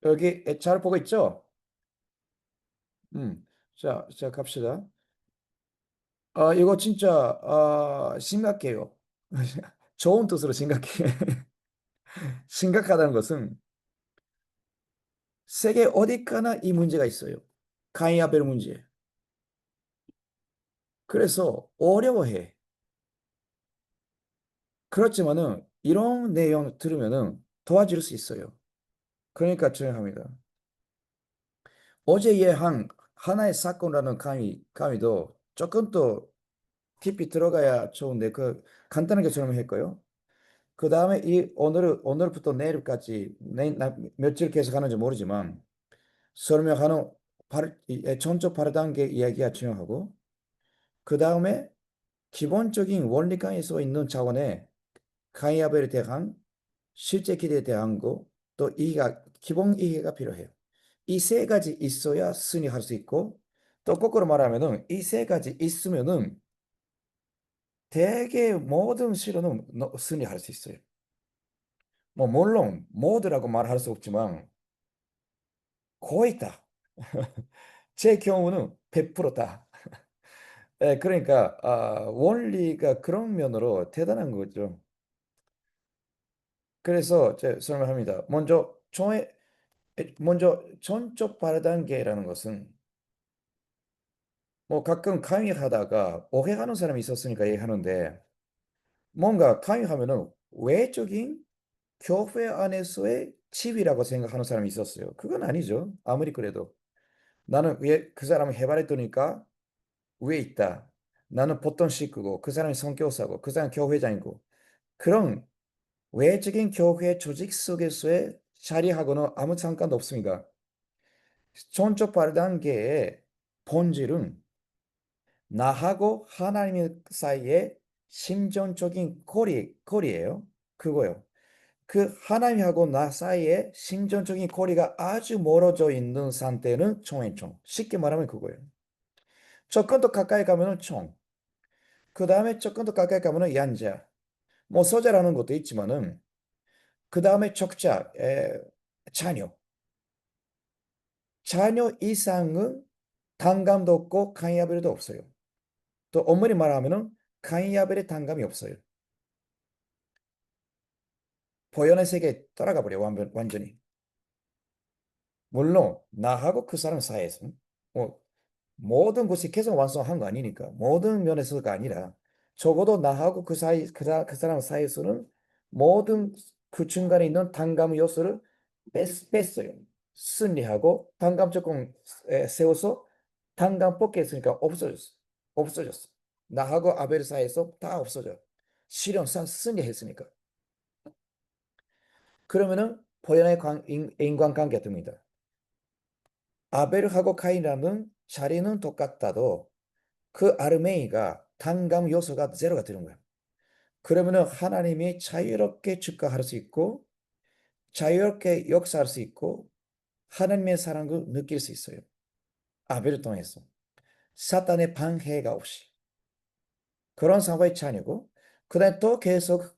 여기 잘 보고 있죠? 음. 자, 갑시다. 이거 진짜 심각해요. 좋은 뜻으로 심각해. 심각하다는 것은 세계 어디가나 이 문제가 있어요. 가인 아벨 문제. 그래서 어려워해. 그렇지만은 이런 내용 들으면은 도와줄 수 있어요. 그러니까 중요합니다. 어제 예한 하나의 사건이라는 강의도 조금 더 깊이 들어가야 좋은데 그 간단하게 설명할까요? 그 다음에 오늘부터 내일까지 며칠 계속 하는지 모르지만 설명하는 전적 8단계 이야기가 중요하고 그 다음에 기본적인 원리강에 써 있는 차원의 가이아벨에 대한 실제 기대에 대한 거 또 이해가 기본 이해가 필요해요. 이 세 가지 있어야 승리할 수 있고 또 거꾸로 말하면은 이 세 가지 있으면은 대개 모든 실험은 승리할 수 있어요. 뭐 물론 모두라고 말할 수 없지만 거의 다. 제 경우는 100%다. 그러니까 원리가 그런 면으로 대단한 거죠. 그래서 제가 설명합니다. 먼저 전적 발단계라는 것은 뭐 가끔 강의하다가 오해하는 사람이 있었으니까 얘기하는데 뭔가 강의하면은 외적인 교회 안에서의 칩이라고 생각하는 사람이 있었어요. 그건 아니죠. 아무리 그래도. 나는 왜 그 사람을 해발했더니까 위에 있다. 나는 보통 식구고 그 사람이 선교사고 그 사람이 교회장이고 그런 외적인 교회 조직 속에서의 자리하고는 아무 상관도 없습니다. 전적 발단계의 본질은 나하고 하나님 사이의 심정적인 거리예요. 그거요. 그 하나님하고 나 사이에 심정적인 거리가 아주 멀어져 있는 상태는 총행총. 쉽게 말하면 그거예요. 조금 더 가까이 가면은 총. 그 다음에 조금 더 가까이 가면은 양자. 뭐 소자라는 것도 있지만은 그 다음에 적자, 자녀. 자녀 이상은 단감도 없고 카이아벨도 없어요. 또 엄밀히 말하면은 카이아벨의 단감이 없어요. 보현의 세계에 따라가 버려 완전히. 물론 나하고 그 사람 사이에서 뭐 모든 것이 계속 완성한 거 아니니까 모든 면에서가 아니라 적어도 나하고 그 사람 사이에서는 모든 그 중간에 있는 단감 요소를 뺐어요. 승리하고 단감 조금 세워서 단감 뽑게 했으니까 없어졌어. 없어졌어. 나하고 아벨 사이에서 다 없어져. 실현상 승리했으니까. 그러면은 포연의 인간관계가 됩니다. 아벨하고 카인이라는 자리는 똑같다도 그 아르메이가 단감 요소가 제로가 되는 거야. 그러면은 하나님이 자유롭게 축복할 수 있고 자유롭게 역사할 수 있고 하나님의 사랑을 느낄 수 있어요. 아벨을 통해서 사탄의 방해가 없이 그런 상황이 차이고 그다음에 또 계속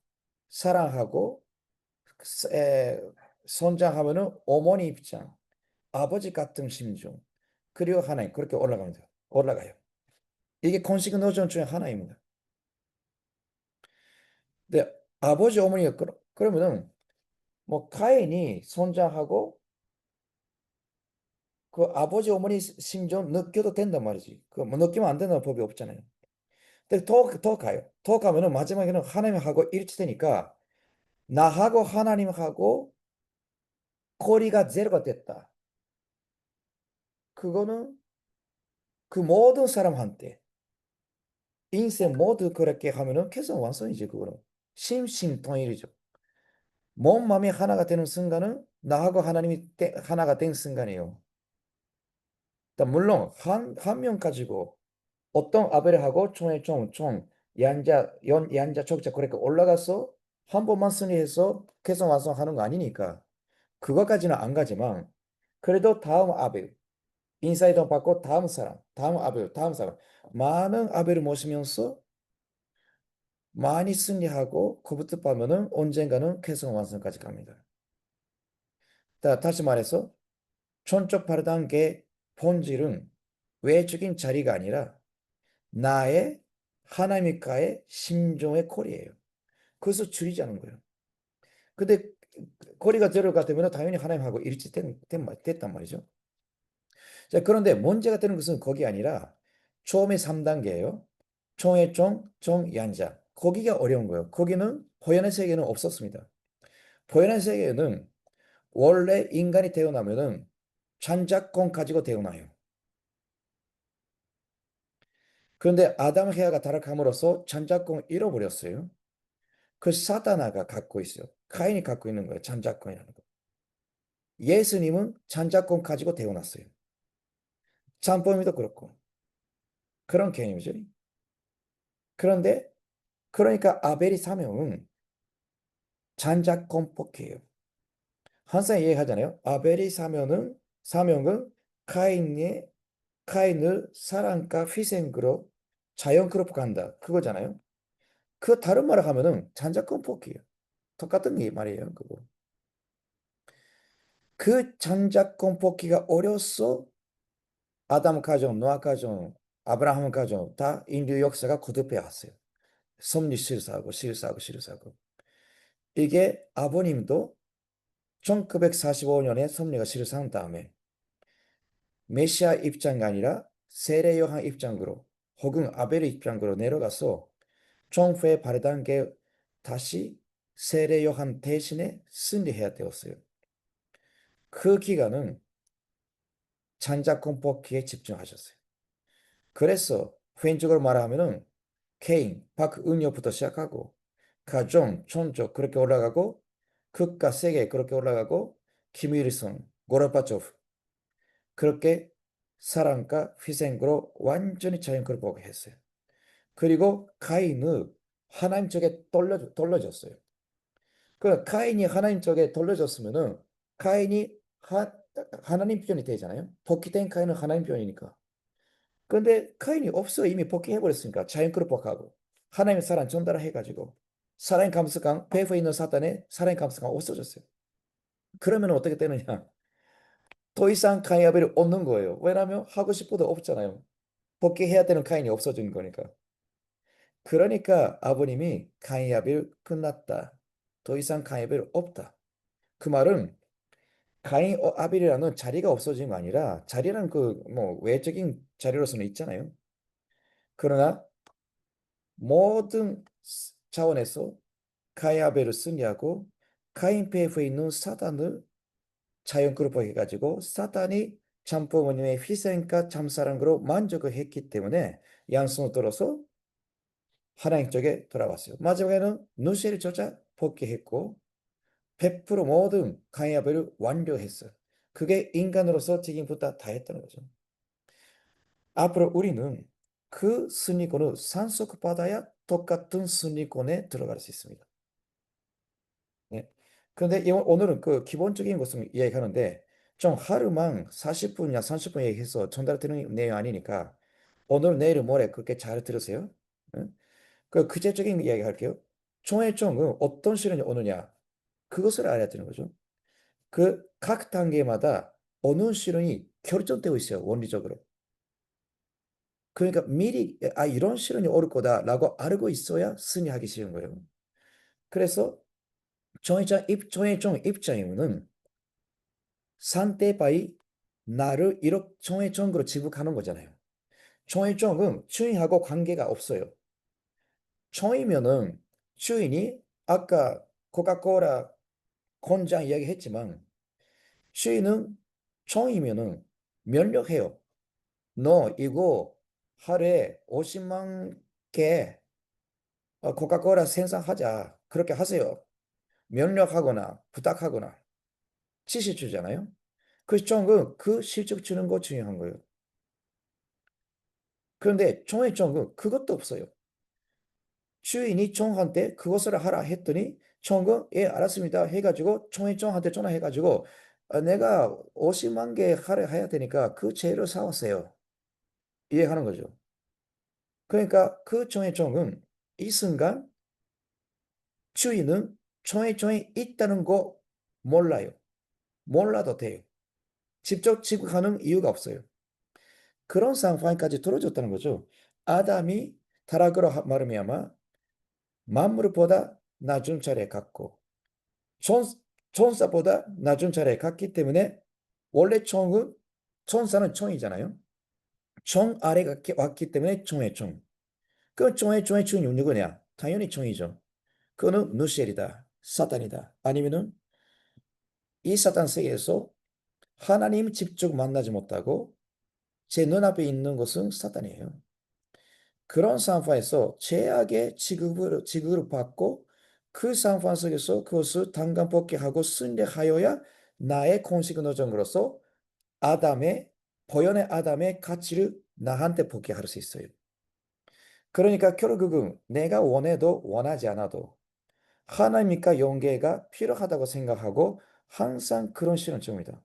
사랑하고 에, 성장하면은 어머니 입장, 아버지 같은 심정 그리고 하나님 그렇게 올라갑니다. 올라가요. 이게 건식 노전 중에 하나입니다. 근데 아버지 어머니가 그러면은 뭐 카인이 성장하고 그 아버지 어머니 심정 느껴도 된단 말이지. 그 뭐 느끼면 안 되는 법이 없잖아요. 근데 더 가요. 더 가면은 마지막에는 하나님하고 일치되니까 나하고 하나님하고 거리가 제로가 됐다. 그거는 그 모든 사람한테 인생 모두 그렇게 하면은 계속 완성이지 그거는. 심심통일이죠. 몸 마음이 하나가 되는 순간은 나하고 하나님이 하나가 된 순간이에요. 물론 한 명 가지고 어떤 아벨하고 양자 적자 그렇게 올라가서 한 번만 승리해서 계속 완성하는 거 아니니까 그거까지는 안 가지만 그래도 다음 아벨 인사이드 받고 다음 사람 다음 아벨 다음 사람 많은 아벨을 모시면서 많이 승리하고 그부터 보면은 언젠가는 계속 완성까지 갑니다. 다시 말해서 천적 발단계의 본질은 외적인 자리가 아니라 나의 하나님과의 심정의 거리예요. 그래서 줄이자는 거예요. 근데 거리가 들어가 되면 당연히 하나님하고 됐단 말이죠. 자, 그런데 문제가 되는 것은 거기 아니라 처음에 3단계예요. 총회총, 총연자. 거기가 어려운 거예요. 거기는 호연의 세계는 없었습니다. 호연의 세계는 원래 인간이 태어나면은 찬자권 가지고 태어나요. 그런데 아담 헤아가 타락함으로써 찬자권 잃어버렸어요. 그 사다나가 갖고 있어요. 카인이 갖고 있는 거예요. 찬자권이라는 거. 예수님은 찬자권 가지고 태어났어요. 참범이도 그렇고 그런 개념이죠. 그런데 그러니까 아벨이 사명은 찬자권 뽑기예요. 항상 얘기하잖아요. 아벨이 사명은 카인의 카인을 사랑과 희생으로 자연스럽게 간다. 그거잖아요. 그 다른 말을 하면은 찬자권 뽑기예요. 똑같은 말이에요. 그거. 그 찬자권 뽑기가 어려서 아담 가정, 노아 가정, 아브라함 가정 다 인류 역사가 거듭해 왔어요. 섭리 실사하고. 이게 아버님도 1945년에 섭리가 실사한 다음에 메시아 입장이 아니라 세례 요한 입장으로 혹은 아벨의 입장으로 내려가서 총회 발단계 다시 세례 요한 대신에 승리해야 되었어요. 그 기간은 찬자권 뽑기에 집중하셨어요. 그래서 회인적으로 말하면은 케인, 박은혁부터 시작하고 가정, 촌족 그렇게 올라가고 극과 세계 그렇게 올라가고 김일성, 고르바초프 그렇게 사랑과 희생으로 완전히 자연스럽게 보게 했어요. 그리고 카인은 하나님 쪽에 돌려졌어요. 그 카인이 하나님 쪽에 돌려졌으면은 카인이 하나님 편이 되잖아요. 복귀된 카인은 하나님 편이니까. 근데 카인이 없어. 이미 복귀해버렸으니까 자연스럽게 하고 하나님의 사랑 전달을 해가지고 사랑의 감수감 배후에 있는 사단의 사랑의 감수감 없어졌어요. 그러면 어떻게 되느냐? 더 이상 카인 아벨이 없는 거예요. 왜냐하면 하고 싶어도 없잖아요. 복귀해야 되는 카인이 없어진 거니까. 그러니까 아버님이 카인 아벨 끝났다. 더 이상 카인 아벨 없다. 그 말은 가인 아벨이라는 자리가 없어진 거 아니라 자리는 그 뭐 외적인 자리로서는 있잖아요. 그러나 모든 차원에서 가인 아벨을 승리하고 가인 페이프에 있는 사단을 자연그룹화 해가지고 사단이 참부모님의 희생과 참사랑으로 만족을 했기 때문에 양손을 들어서 하나님 쪽에 돌아왔어요. 마지막에는 누시를 조차 복귀했고 100% 모든 가인 아벨을 완료했어요. 그게 인간으로서 책임부터 다 했다는 거죠. 앞으로 우리는 그 순위권을 산속받아야 똑같은 순위권에 들어갈 수 있습니다. 네. 그런데 오늘은 그 기본적인 것을 이야기하는데 좀 하루만 40분이나 30분 얘기해서 전달드리는 내용 아니니까 오늘, 내일, 모레 그렇게 잘 들으세요. 응? 그 구체적인 이야기 할게요. 총회총은 어떤 시련이 오느냐 그것을 알아야 되는 거죠. 그 각 단계마다 어느 시련이 결정되어 있어요. 원리적으로. 그러니까 미리 이런 실현이 올 거다라고 알고 있어야 승리하기 쉬운 거예요. 그래서 정의종 입장에는 상대방이 나를 이렇게 정의종으로 지목하는 거잖아요. 정의종은 주인하고 관계가 없어요. 종이면은 주인이 아까 코카콜라 공장 이야기했지만 주인은 종이면은 면역해요. 너 이거 하루에 50만 개 코카콜라 생산하자. 그렇게 하세요. 명령하거나 부탁하거나 지시 주잖아요. 그 총은 그 실적 주는 거 중요한 거예요. 그런데 총의 총은 그것도 없어요. 주인이 총한테 그것을 하라 했더니 총은 예 알았습니다 해가지고 총의 총한테 전화해가지고 내가 50만 개 하라 해야 되니까 그 재료 사왔어요. 이해하는 거죠. 그러니까 그 총의 총은 이 순간 주인은 총의 총이 있다는 거 몰라요. 몰라도 돼요. 직접 지급하는 이유가 없어요. 그런 상황까지 들어줬다는 거죠. 아담이 타락으로 말미암아 만물보다 낮은 자리에 갔고 천, 천사보다 낮은 자리에 갔기 때문에 원래 천사는 천이잖아요. 천 아래가 왔기 때문에 천의 천. 그 천의 주인이 누구냐? 당연히 천이죠. 그거는 누시엘이다. 사탄이다. 아니면은 이 사탄 세계에서 하나님 직접 만나지 못하고 제 눈앞에 있는 것은 사탄이에요. 그런 상황에서 죄악의 지급을 받고 그 상황 속에서 그것을 단간벗게 하고 승리하여야 나의 공식 노정으로서 아담의 보현의 아담의 가치를 나한테 보게 할 수 있어요. 그러니까 결국은 내가 원해도 원하지 않아도 하나님과 연계가 필요하다고 생각하고 항상 그런 실현점입니다.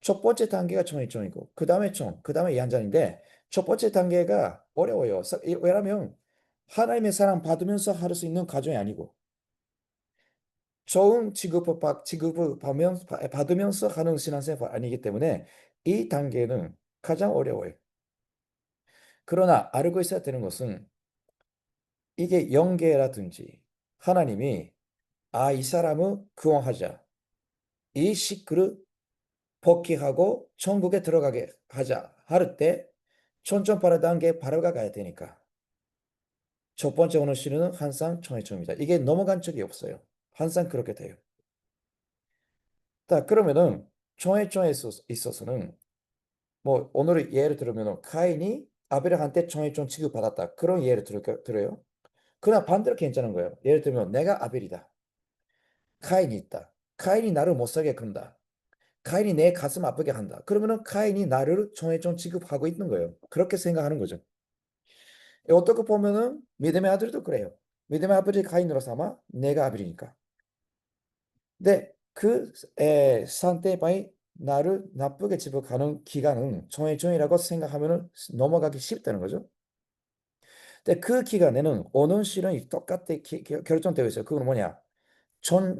첫 번째 단계가 청일점이고 그 다음에 그 다음에 이한잔인데 첫 번째 단계가 어려워요. 왜냐하면 하나님의 사랑 받으면서 할 수 있는 과정이 아니고 좋은 지급을 받으면서 하는 신앙생활 아니기 때문에 이 단계는 가장 어려워요. 그러나 알고 있어야 되는 것은 이게 연계라든지 하나님이 이 사람을 구원하자. 이 식구를 복귀하고 천국에 들어가게 하자. 할 때 천천파라 단계 바로 가야 되니까. 첫 번째 오는 시는 항상 청해점입니다. 이게 넘어간 적이 없어요. 항상 그렇게 돼요. 자, 그러면은 청해점에 있어서는 뭐 오늘 예를 들면은 카인이 아벨한테 청해점 취급받았다. 그런 예를 들어요. 그러나 반대로 괜찮은 거예요. 예를 들면 내가 아벨이다. 카인이 있다. 카인이 나를 못 살게 군다. 카인이 내 가슴 아프게 한다. 그러면은 카인이 나를 청해점 취급하고 있는 거예요. 그렇게 생각하는 거죠. 어떻게 보면은 믿음의 아들도 그래요. 믿음의 아버지 카인으로 삼아 내가 아벨이니까. 근데 그 상대방이 나를 나쁘게 지적하는 기간은 청해점이라고 생각하면은 넘어가기 쉽다는 거죠. 근데 그 기간에는 오는 실은 똑같이 결정되어 있어요. 그건 뭐냐?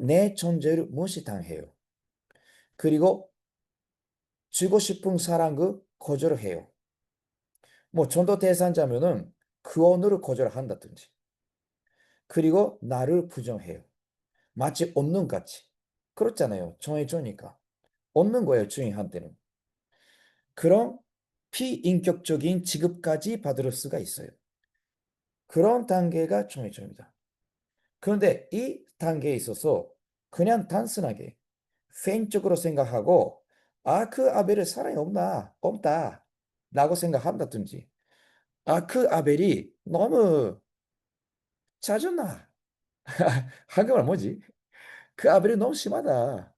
내 존재를 무시당해요. 그리고 주고 싶은 사랑을 거절해요. 뭐 전도 대상자면은 구원을 거절한다든지. 그리고 나를 부정해요. 마치 얻는 같이. 그렇잖아요. 정해주니까. 얻는 거예요, 주인한테는. 그런 비인격적인 지급까지 받을 수가 있어요. 그런 단계가 정해줍니다. 그런데 이 단계에 있어서 그냥 단순하게 페인적으로 생각하고 그 아벨의 사랑이 없다 라고 생각한다든지 그 아벨이 너무 짜증나. 한국말 뭐지? 그 아벨이 너무 심하다.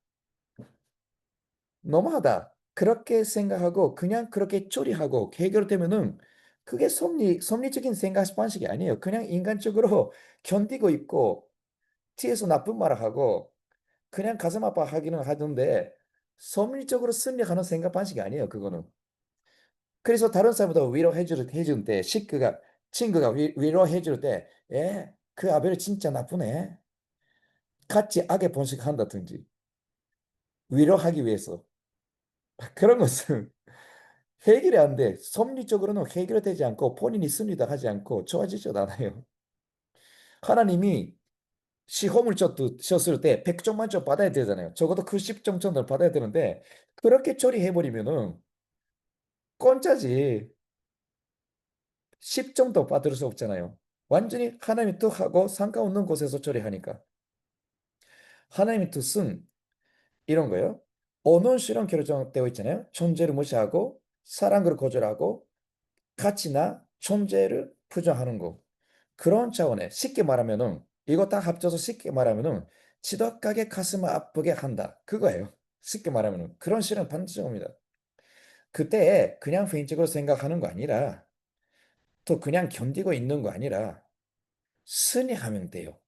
너무하다. 그렇게 생각하고 그냥 그렇게 처리하고 해결되면은 그게 섭리적인 생각 방식이 아니에요. 그냥 인간적으로 견디고 있고 뒤에서 나쁜 말을 하고 그냥 가슴 아파하기는 하던데 섭리적으로 승리하는 생각 방식이 아니에요. 그거는. 그래서 다른 사람보다 해줄 때 친구가 위로해 줄 때, 그 아벨 진짜 나쁘네. 같이 악의 번식한다든지 위로하기 위해서 그런 것은 해결이 안 돼. 섭리적으로는 해결되지 않고 본인이 승리도 하지 않고 좋아지지도 않아요. 하나님이 시험을 쳤을 때 100점 만점 받아야 되잖아요. 적어도 그 10점 정도는 받아야 되는데 그렇게 처리해버리면은 공짜지. 10점도 받을 수 없잖아요. 완전히 하나님의 뜻하고 상관없는 곳에서 처리하니까. 하나님의 뜻은 이런 거예요. 언어 실현 결정되어 있잖아요. 존재를 무시하고 사랑을 거절하고 가치나 존재를 부정하는 거. 그런 차원에 쉽게 말하면은 이거 다 합쳐서 쉽게 말하면은 지독하게 가슴을 아프게 한다. 그거예요. 쉽게 말하면은 그런 실현 반드시옵니다. 그때 그냥 개인적으로 생각하는 거 아니라 또 그냥 견디고 있는 거 아니라 승리하면 돼요.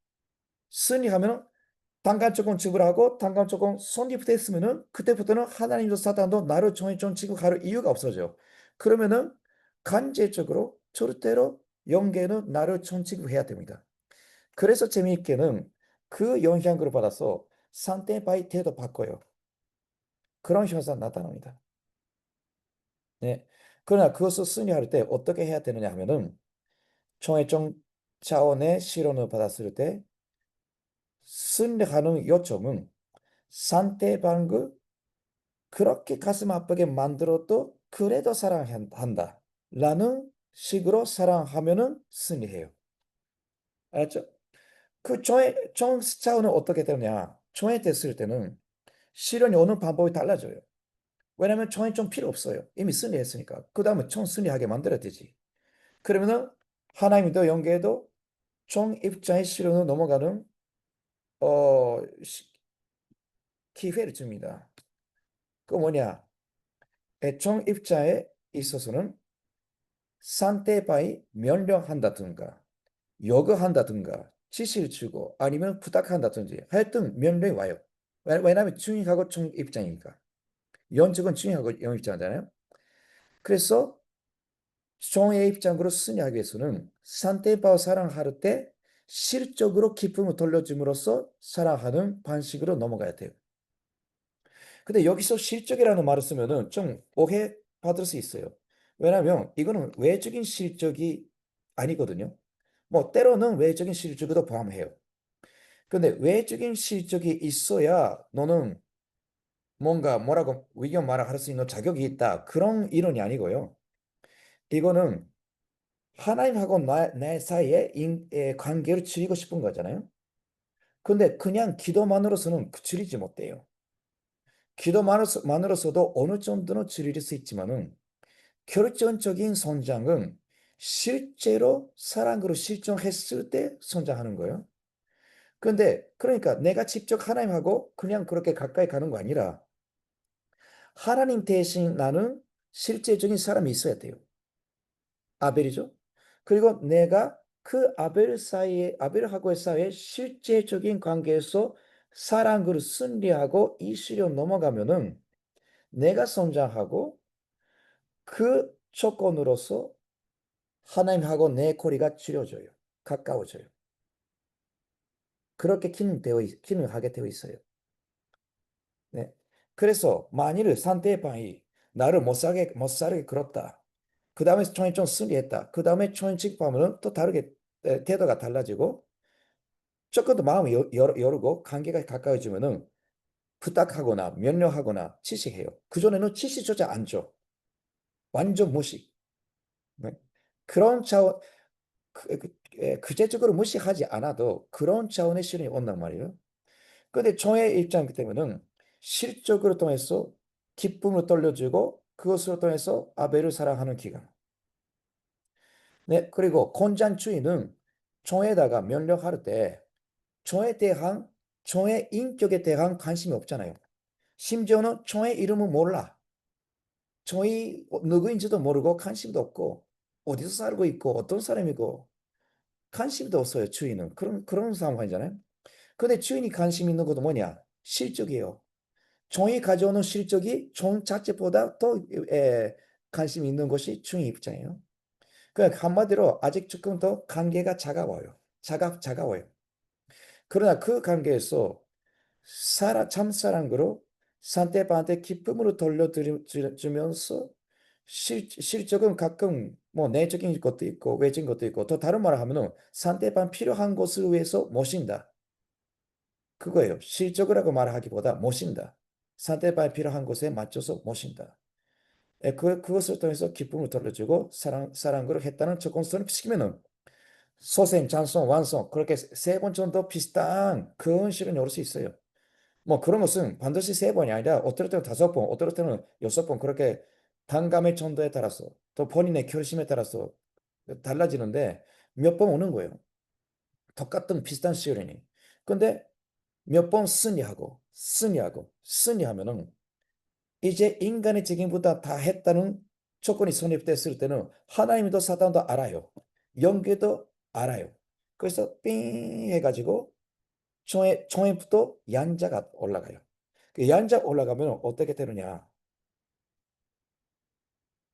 승리하면 단간 조금 지불하고 단간 조금 성립됐으면은 그때부터는 하나님도 사단도 나를 종이 좀 지고 갈 이유가 없어져. 그러면은 간제적으로 절대로 영계는 나를 천지구해야 됩니다. 그래서 재미있게는 그 영향을 받아서 상대방의 태도 바꿔요. 그런 현상 나타납니다. 네. 그러나 그것을 승리할 때 어떻게 해야 되느냐 하면은 총회적 차원의 실현을 받았을 때 승리하는 요점은 상대방을 그렇게 가슴 아프게 만들어도 그래도 사랑한다. 라는 식으로 사랑하면은 승리해요. 알았죠? 그 총 차원은 어떻게 되느냐? 총회 됐을 때는 실현이 오는 방법이 달라져요. 왜냐면 총회 좀 필요 없어요. 이미 승리했으니까. 그 다음에 총 승리하게 만들어야 되지. 그러면은 하나님도 연계해도 총 입장의 실현으로 넘어가는 기회를 줍니다. 그 뭐냐? 총 입장에 있어서는 상대방이 명령한다든가 요구한다든가 지시를 주고 아니면 부탁한다든지 하여튼 명령이 와요. 왜냐하면 중위하고 총 입장이니까. 연측은 중위하고 영 입장이잖아요. 그래서 총의 입장으로 승리하기 위해서는 상대방을 사랑할 때 실적으로 기쁨을 돌려줌으로써 사랑하는 방식으로 넘어가야 돼요. 근데 여기서 실적이라는 말을 쓰면은 좀 오해받을 수 있어요. 왜냐하면 이거는 외적인 실적이 아니거든요. 뭐 때로는 외적인 실적도 포함해요. 근데 외적인 실적이 있어야 너는 뭔가 뭐라고 의견 말을 할 수 있는 자격이 있다. 그런 이론이 아니고요. 이거는 하나님하고 내 사이에 관계를 지리고 싶은 거잖아요. 근데 그냥 기도만으로서는 지리지 못해요. 기도만으로서도 어느 정도는 지릴 수 있지만은 결정적인 성장은 실제로 사랑으로 실종했을 때 성장하는 거예요. 근데 그러니까 내가 직접 하나님하고 그냥 그렇게 가까이 가는 거 아니라 하나님 대신 나는 실제적인 사람이 있어야 돼요. 아벨이죠. 그리고 내가 그 아벨하고의 사이에 실제적인 관계에서 사랑으로 승리하고 이시려 넘어가면은 내가 성장하고 그 조건으로서 하나님하고 내 거리가 줄여져요. 가까워져요. 그렇게 기능하게 되어 있어요. 네. 그래서 만일 상대방이 나를 못 살게 그렇다. 그 다음에 총이 좀 승리했다. 그 다음에 총이 직구하면 또 다르게 태도가 달라지고 조금 더 마음을 열고 관계가 가까워지면은 부탁하거나 명령하거나 지시해요. 그전에는 지시조차 안 줘. 완전 무시. 네. 그런 차원, 구체적으로 무시하지 않아도 그런 차원의 실현이 온단 말이에요. 근데 저의 입장 때문에는 실적으로 통해서 기쁨을 돌려주고 그것으로 통해서 아벨을 사랑하는 기간. 네, 그리고 건잔주의는 종에다가 명령할 때 종에 대한 종의 인격에 대한 관심이 없잖아요. 심지어는 종의 이름은 몰라. 종이 누구인지도 모르고 관심도 없고 어디서 살고 있고 어떤 사람이고 관심도 없어요. 주인은 그런 상황이잖아요. 근데 주인이 관심 있는 것도 뭐냐? 실적이에요. 종이 가져오는 실적이 종 자체보다 더 관심 있는 것이 주인 입장이에요. 그러니까 한마디로 아직 조금 더 관계가 차가워요. 차가워요. 그러나 그 관계에서 참사랑으로 상대방한테 기쁨으로 돌려주면서 실적은 가끔 뭐 내적인 것도 있고 외적인 것도 있고 더 다른 말을 하면은 상대방 필요한 것을 위해서 모신다. 그거예요. 실적이라고 말하기보다 모신다. 상대방이 필요한 것에 맞춰서 모신다. 그것을 통해서 기쁨을 돌려주고 사랑으로 했다는 조건선을 시키면은 소생, 장성, 완성 그렇게 세 번 정도 비슷한 그런 실현이 올 수 있어요. 뭐 그런 것은 반드시 세 번이 아니라 어떨 때는 다섯 번, 어떨 때는 여섯 번 그렇게 단감의 정도에 따라서 또 본인의 결심에 따라서 달라지는데 몇 번 오는 거예요. 똑같은 비슷한 시련이. 근데 몇 번 승리하면은 이제 인간의 책임보다 다 했다는 조건이 성립됐을 때는 하나님도 사단도 알아요. 영계도 알아요. 그래서 삥 해가지고 총에부터 양자가 올라가요. 그 양자 올라가면 어떻게 되느냐?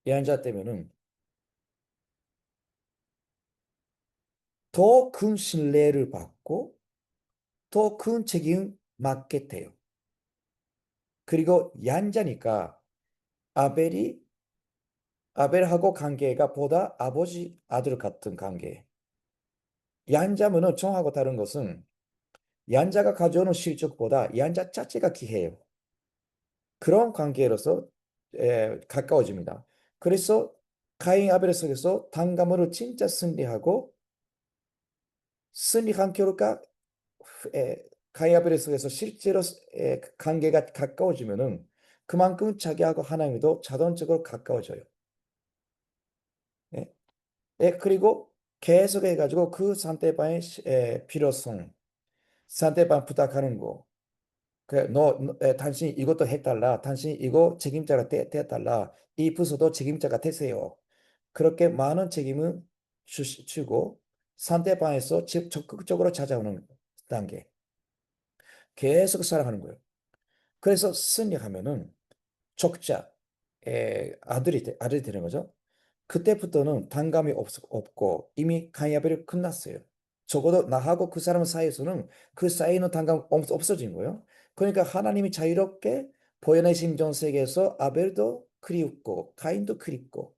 양자 되면은 더 큰 신뢰를 받고 더 큰 책임 맡게 돼요. 그리고 얀자니까 아벨이 아벨하고 관계가 보다 아버지 아들 같은 관계. 얀자문은 총하고 다른 것은 얀자가 가져오는 실적보다 얀자 자체가 귀해요. 그런 관계로서 가까워집니다. 그래서 가인 아벨 속에서 단감으로 진짜 승리하고 승리한 결과 에, 가인 아벨 속에서 실제로 관계가 가까워지면은 그만큼 자기하고 하나님도 자동적으로 가까워져요. 예. 그리고 계속 해가지고 그 상대방의 필요성, 상대방 부탁하는 거, 당신 이것도 해달라. 당신 이거 책임자가 돼달라. 이 부서도 책임자가 되세요. 그렇게 많은 책임을 주고 상대방에서 적극적으로 찾아오는 단계. 계속 살아가는 거예요. 그래서 승리하면은 적자, 아들이 되는 거죠. 그때부터는 단감이 없고 이미 가야벨이 끝났어요. 적어도 나하고 그 사람 사이에서는 그 사이는 단감 없어진 거예요. 그러니까 하나님이 자유롭게 보여내신 전 세계에서 아벨도 그리웠고 가인도 그립고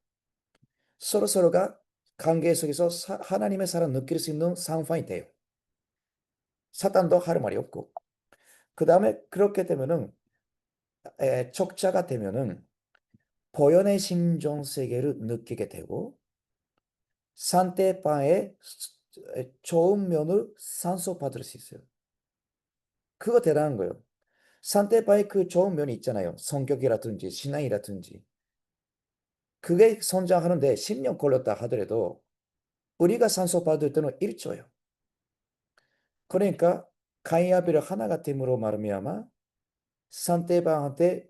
서로가 관계 속에서 하나님의 사랑 느낄 수 있는 상황이 돼요. 사탄도 할 말이 없고. 그 다음에 그렇게 되면은 적자가 되면은 보연의 심정 세계를 느끼게 되고 상대방의 좋은 면을 산소받을 수 있어요. 그거 대단한 거예요. 상대방의 그 좋은 면이 있잖아요. 성격이라든지 신앙이라든지. 그게 성장하는데 10년 걸렸다 하더라도 우리가 산소받을 때는 1초예요. 그러니까 가인아벨을 하나가 됨으로 말미암아 상대방한테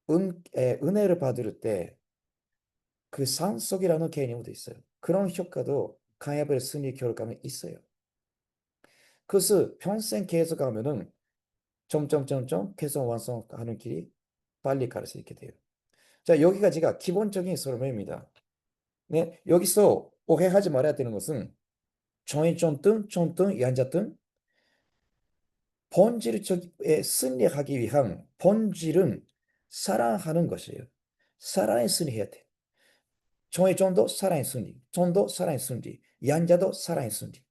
은혜를 받을 때 그 상속이라는 개념도 있어요. 그런 효과도 가야벨 승리 결과는 있어요. 그것을 평생 계속 하면은 점점점점 계속 완성하는 길이 빨리 갈 수 있게 돼요. 자, 여기가 제가 기본적인 설명입니다. 네, 여기서 오해하지 말아야 되는 것은 종이존등, 연자등 본질에 승리하기 위한 본질은 사랑하는 것이에요. 사랑에 승리해야 돼. 종이존도 사랑의 승리, 존도 사랑의 승리, 연자도 사랑의 승리.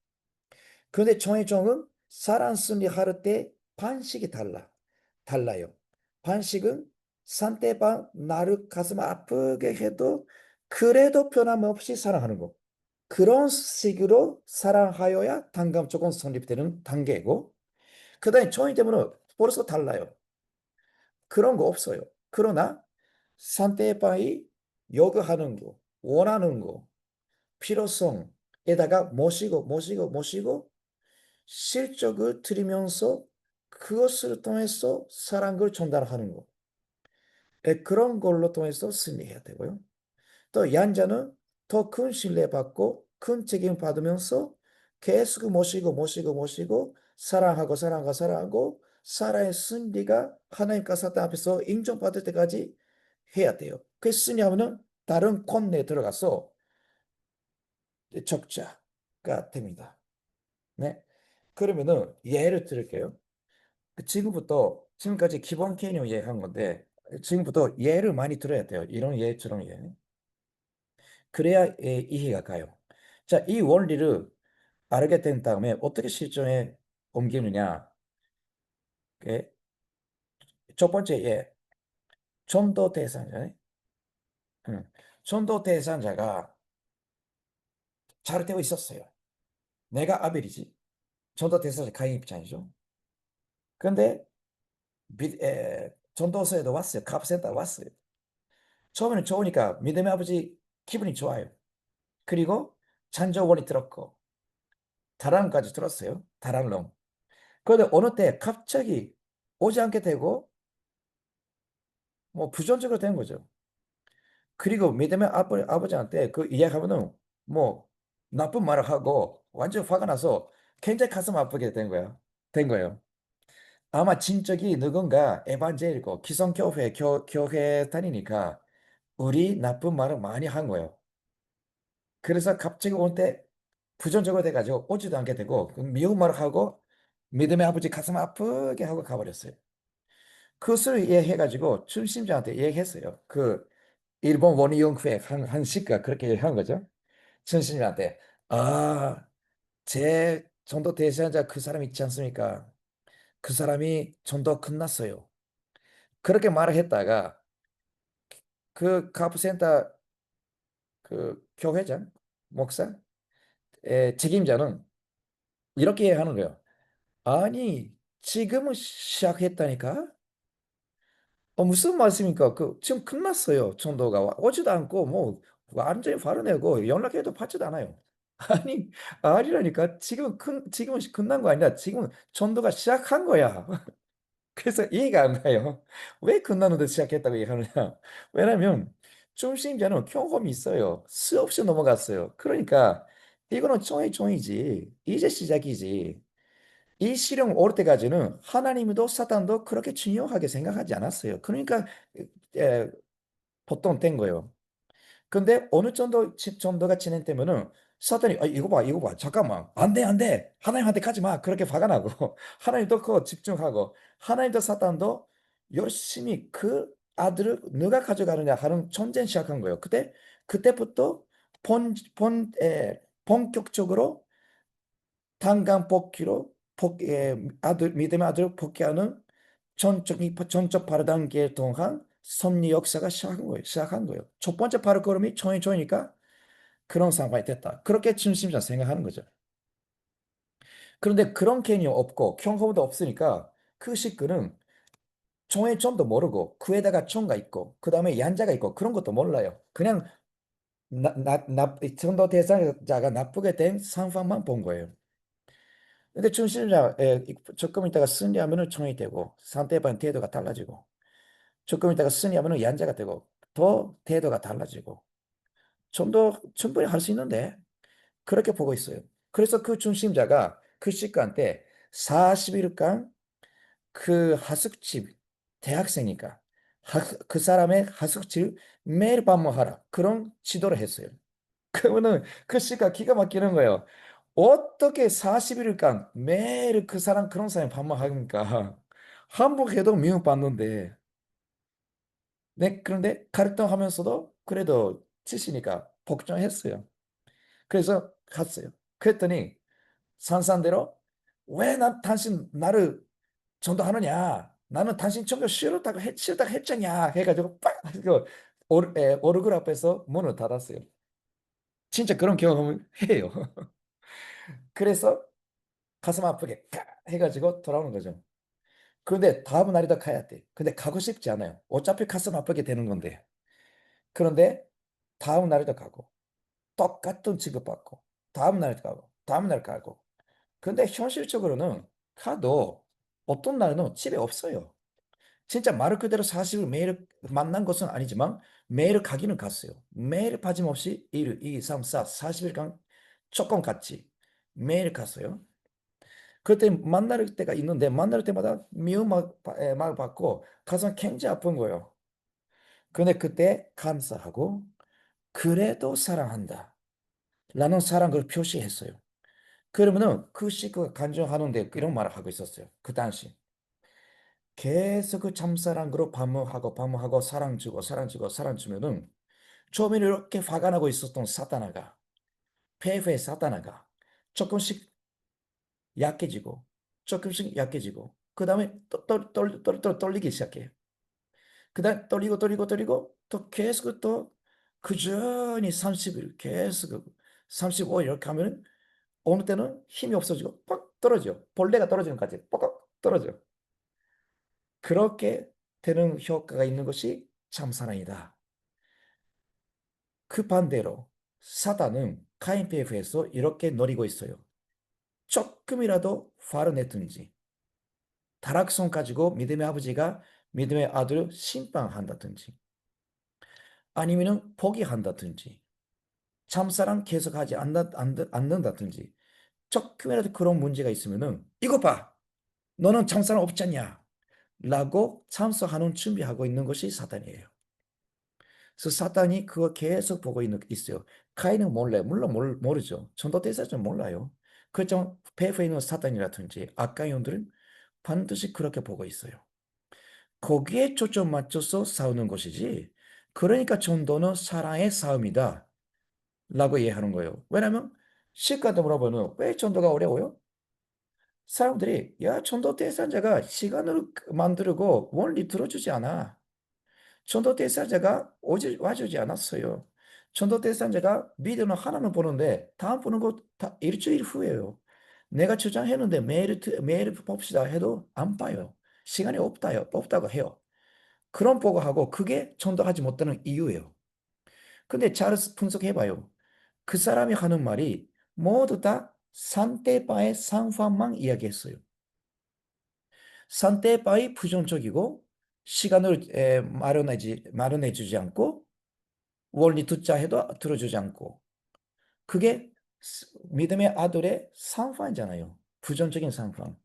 그런데 정의종은 사랑 승리할 때 반식이 달라요. 반식은 상대방 나를 가슴 아프게 해도 그래도 변함없이 사랑하는 거. 그런 식으로 사랑하여야 단감 조금 성립되는 단계고, 그 다음에 정의 때문에 벌써 달라요. 그런 거 없어요. 그러나 상대방이 요구하는 거, 원하는 거, 필요성에다가 모시고 실적을 들이면서 그것을 통해서 사랑을 전달하는 거. 그런 걸로 통해서 승리해야 되고요. 또 양자는 더 큰 신뢰받고 큰 책임 받으면서 계속 모시고 사랑하고 사랑의 승리가 하나님과 사탄 앞에서 인정받을 때까지 해야 돼요. 그 승리하면은 다른 콘내에 들어가서 적자가 됩니다. 네. 그러면은 예를 들을게요. 지금까지 기본 개념 이해한 건데 지금부터 예를 많이 들어야 돼요. 이런 예처럼 예. 그래야 이해가 가요. 자, 이 원리를 알게 된 다음에 어떻게 실전에 옮기느냐? 예. 첫 번째 예. 전도 대상자. 전도 대상자가 잘 되고 있었어요. 내가 아벨이지. 전도 대상자 가인 입장이죠. 근데 전도서에도 왔어요. 갑센터 왔어요. 처음에는 좋으니까 믿음의 아버지 기분이 좋아요. 그리고 찬조원이 들었고 다락까지 들었어요. 다락론. 그런데 어느 때 갑자기 오지 않게 되고 뭐 부정적으로 된 거죠. 그리고 믿음의 아버지한테 그 이야기하면은 뭐 나쁜 말을 하고 완전 화가 나서 굉장히 가슴 아프게 된 거예요. 아마 진적이 누군가 에반제일고 기성교회 교회 다니니까 우리 나쁜 말을 많이 한 거예요. 그래서 갑자기 올 때 부정적으로 돼가지고 오지도 않게 되고 그 미운 말을 하고 믿음의 아버지 가슴 아프게 하고 가버렸어요. 그것을 이해해가지고 춘심자한테 얘기했어요. 그 일본 원희용회 한 씨가 그렇게 한 거죠. 춘심자한테 제 전도 대사자 그 사람 있지 않습니까? 그 사람이 전도 끝났어요. 그렇게 말을 했다가 그 카프센터 그 교회장 목사 책임자는 이렇게 하는 거예요. 아니 지금은 시작했다니까? 무슨 말씀입니까? 지금 끝났어요. 전도가 오지도 않고 뭐 완전히 발효내고 연락해도 받지도 않아요. 아니 아니라니까 지금은 끝난 거 아니라 지금 전도가 시작한 거야. 그래서 이해가 안 가요. 왜 끝나는데 시작했다고 얘기하느냐? 왜냐면 중심자는 경험이 있어요. 수없이 넘어갔어요. 그러니까 이거는 종이지. 이제 시작이지. 이 시령 올 때까지는 하나님도 사탄도 그렇게 중요하게 생각하지 않았어요. 그러니까 에, 보통 된 거예요. 근데 어느 정도가 진행되면은 사탄이 이거 봐 잠깐만 안 돼 하나님한테 가지 마 그렇게 화가 나고 하나님도 그거 집중하고 하나님도 사탄도 열심히 그 아들을 누가 가져가느냐 하는 전쟁 시작한 거예요. 그때부터 본격적으로 단강 복귀로 믿음의 아들을 복귀하는 전적 바르단계 동안 섭리 역사가 시작한 거예요. 첫 번째 발걸음이 초인초이니까 그런 상황이 됐다. 그렇게 중심자 생각하는 거죠. 그런데 그런 개념 없고 경험도 없으니까 그 식구는 총의 점도 모르고 그에다가 총가 있고 그 다음에 양자가 있고 그런 것도 몰라요. 그냥 전도 대상자가 나쁘게 된 상황만 본 거예요. 근데 중심자 조금 있다가 승리하면은 총이 되고 상대방 태도가 달라지고 조금 있다가 승리하면은 양자가 되고 더 태도가 달라지고 좀 더 충분히 할 수 있는데 그렇게 보고 있어요. 그래서 그 중심자가 그 시간대 40일간 그 하숙집 대학생이니까 그 사람의 하숙집을 매일 방문하라 그런 지도를 했어요. 그러면은 그 시가 기가 막히는 거예요. 어떻게 40일간 매일 그 사람 그런 사람이 방문합니까? 한복해도 미움받는데 네, 그런데 갈등하면서도 그래도 치시니까 복종했어요. 그래서 갔어요. 그랬더니 산산대로 왜 당신 나를 전도하느냐? 나는 당신 전도 싫다고 했잖냐? 해가지고 빡! 그 오르골 앞에서 문을 닫았어요. 진짜 그런 경험을 해요. 그래서 가슴 아프게 까! 해가지고 돌아오는 거죠. 그런데 다음 날이다 가야 돼. 근데 가고 싶지 않아요. 어차피 가슴 아프게 되는 건데. 그런데 다음 날에도 가고 똑같은 취급받고 다음 날에도 가고 다음 날 가고 근데 현실적으로는 가도 어떤 날은 집에 없어요. 진짜 말 그대로 40일 매일 만난 것은 아니지만 매일 가기는 갔어요. 매일 빠짐없이 1, 2, 3, 4, 40일간 조건 같이 매일 갔어요. 그때 만날 때가 있는데 만날 때마다 미움 막 받고 가슴 굉장히 아픈 거예요. 근데 그때 감사하고 그래도 사랑한다 라는 사랑을 표시했어요. 그러면은 그 식구가 간증하는데 이런 말을 하고 있었어요. 그 당시. 계속 그 참사랑으로 반문하고 사랑 주면은 처음에는 이렇게 화가 나고 있었던 사탄아가 폐회 사탄아가 조금씩 약해지고 조금씩 약해지고 그 다음에 떨리기 시작해요. 그 다음에 떨리고 또 계속 또 꾸준히 30일 계속 35일 이렇게 하면은 어느 때는 힘이 없어지고 빡 떨어져. 벌레가 떨어지는 것 같아. 뻑 떨어져. 그렇게 되는 효과가 있는 것이 참사랑이다. 그 반대로 사단은 카인PF에서 이렇게 노리고 있어요. 조금이라도 화를 냈든지 타락성 가지고 믿음의 아버지가 믿음의 아들을 심판한다든지 아니면 포기한다든지 참사랑 계속하지 않는다든지 조금이라도 그런 문제가 있으면은 이거 봐 너는 참사랑 없잖냐 라고 참석하는 준비하고 있는 것이 사단이에요. 그래서 사단이 그거 계속 보고 있어요. 카인은 몰라요. 물론 모르죠. 전도대사는 몰라요. 그렇지만 배후에 있는 사단이라든지 악한 영들은 반드시 그렇게 보고 있어요. 거기에 초점 맞춰서 싸우는 것이지. 그러니까 전도는 사랑의 싸움이다. 라고 이해하는 거예요. 왜냐면 시간도 물어보면 왜 전도가 어려워요? 사람들이 야 전도 대상자가 시간을 만들고 원리 들어주지 않아. 전도 대상자가 오지 와주지 않았어요. 전도 대상자가 믿음을 하나는 보는데 다음 보는 거 다 일주일 후에요. 내가 주장했는데 매일 봅시다 해도 안 봐요. 시간이 없다고 해요. 그런 보고하고 그게 전도하지 못하는 이유예요. 근데 잘 분석해봐요. 그 사람이 하는 말이 모두 다 상대방의 상황만 이야기했어요. 상대방이 부정적이고 시간을 마련해주지 않고 원리 듣자 해도 들어주지 않고 그게 믿음의 아들의 상황이잖아요. 부정적인 상황.